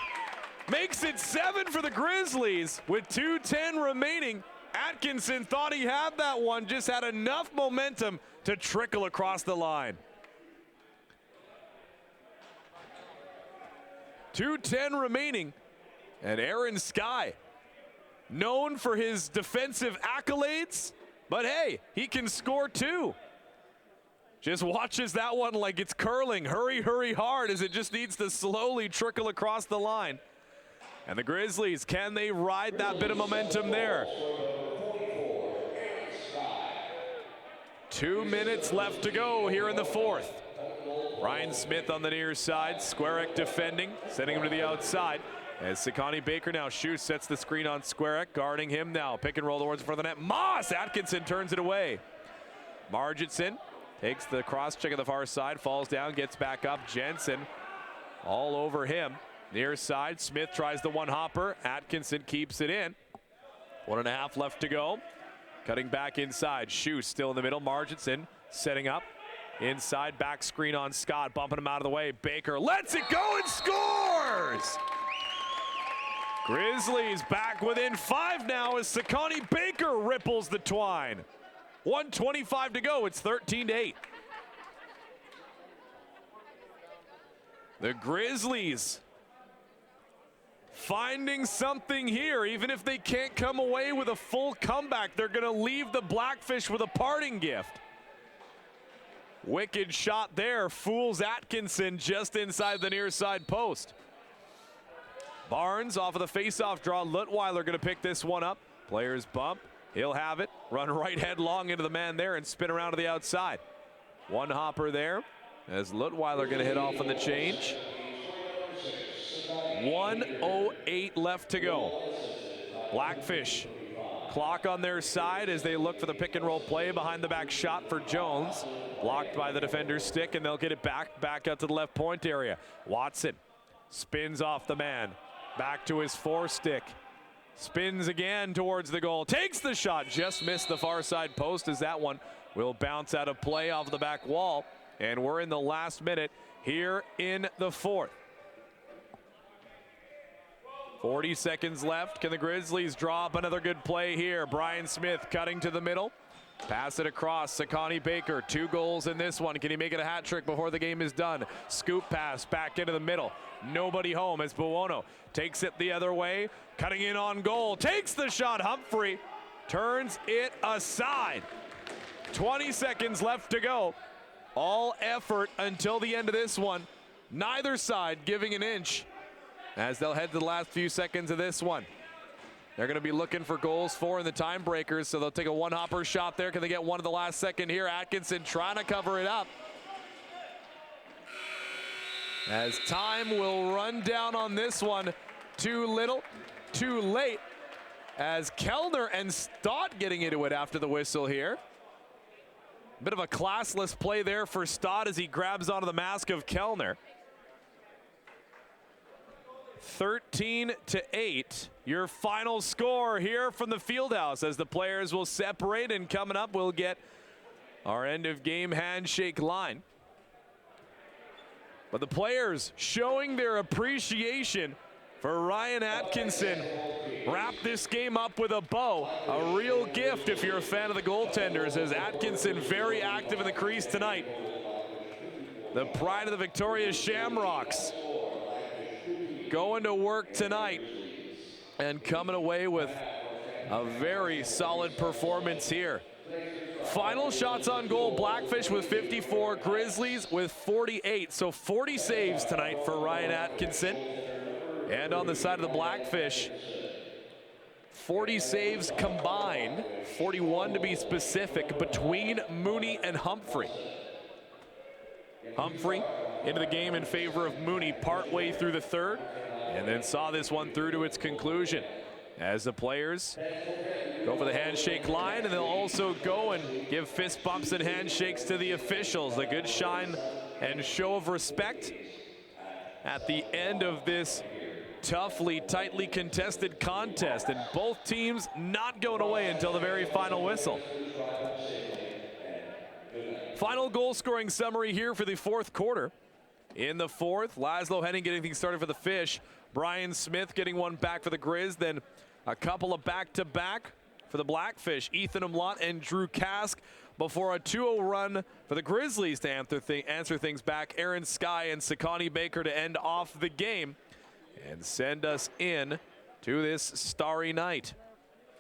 makes it 7 for the Grizzlies with 2:10 remaining. Atkinson thought he had that one, just had enough momentum to trickle across the line. 2:10 remaining, and Aaron Sky, known for his defensive accolades, but hey, he can score too. Just watches that one like it's curling. Hurry, hurry hard as it just needs to slowly trickle across the line. And the Grizzlies, can they ride that bit of momentum there? 2 minutes left to go here in the fourth. Ryan Smith on the near side. Squarek defending, sending him to the outside. As Sakani Baker now shoots, sets the screen on Squarek, guarding him now. Pick and roll towards the front of the net. Moss! Atkinson turns it away. Margitson takes the cross check on the far side, falls down, gets back up. Jensen all over him. Near side, Smith tries the one hopper. Atkinson keeps it in. 1.5 left to go. Cutting back inside. Shoe still in the middle. Margitson setting up. Inside, back screen on Scott, bumping him out of the way. Baker lets it go and scores! Grizzlies back within 5 now as Sakani Baker ripples the twine. 1:25 to go, it's 13-8. The Grizzlies finding something here. Even if they can't come away with a full comeback, they're gonna leave the Blackfish with a parting gift. Wicked shot there, fools Atkinson just inside the near side post. Barnes off of the face-off draw. Lutweiler going to pick this one up. Players bump. He'll have it. Run right headlong into the man there and spin around to the outside. One hopper there as Lutweiler going to hit off on the change. 1:08 left to go. Blackfish clock on their side as they look for the pick and roll play. Behind the back shot for Jones. Blocked by the defender's stick, and they'll get it back out to the left point area. Watson spins off the man. Back to his four-stick. Spins again towards the goal. Takes the shot. Just missed the far side post as that one will bounce out of play off the back wall. And we're in the last minute here in the fourth. 40 seconds left. Can the Grizzlies draw up another good play here? Brian Smith cutting to the middle. Pass it across. Sakani Baker, 2 goals in this one. Can he make it a hat trick before the game is done? Scoop pass back into the middle. Nobody home as Buono takes it the other way. Cutting in on goal. Takes the shot. Humphrey turns it aside. 20 seconds left to go. All effort until the end of this one. Neither side giving an inch as they'll head to the last few seconds of this one. They're going to be looking for goals for in the tiebreakers, so they'll take a one-hopper shot there. Can they get one at the last second here? Atkinson trying to cover it up. As time will run down on this one. Too little, too late. As Kellner and Stott getting into it after the whistle here. Bit of a classless play there for Stott as he grabs onto the mask of Kellner. 13-8, your final score here from the Fieldhouse as the players will separate, and coming up we'll get our end of game handshake line. But the players showing their appreciation for Ryan Atkinson. Wrap this game up with a bow. A real gift if you're a fan of the goaltenders, as Atkinson very active in the crease tonight. The pride of the Victoria Shamrocks going to work tonight and coming away with A very solid performance here. Final shots on goal, Blackfish with 54, Grizzlies with 48. So 40 saves tonight for Ryan Atkinson. And on the side of the Blackfish, 40 saves combined, 41 to be specific, between Mooney and Humphrey. Humphrey into the game in favor of Mooney partway through the third, and then saw this one through to its conclusion as the players go for the handshake line, and they'll also go and give fist bumps and handshakes to the officials. A good shine and show of respect at the end of this toughly, tightly contested contest, and both teams not going away until the very final whistle. Final goal scoring summary here for the fourth quarter. In the fourth, Laszlo Henning getting things started for the Fish. Brian Smith getting one back for the Grizz. Then a couple of back-to-back for the Blackfish. Ethan Umlaut and Drew Kask before a 2-0 run for the Grizzlies to answer things back. Aaron Skye and Sakani Baker to end off the game and send us in to this starry night.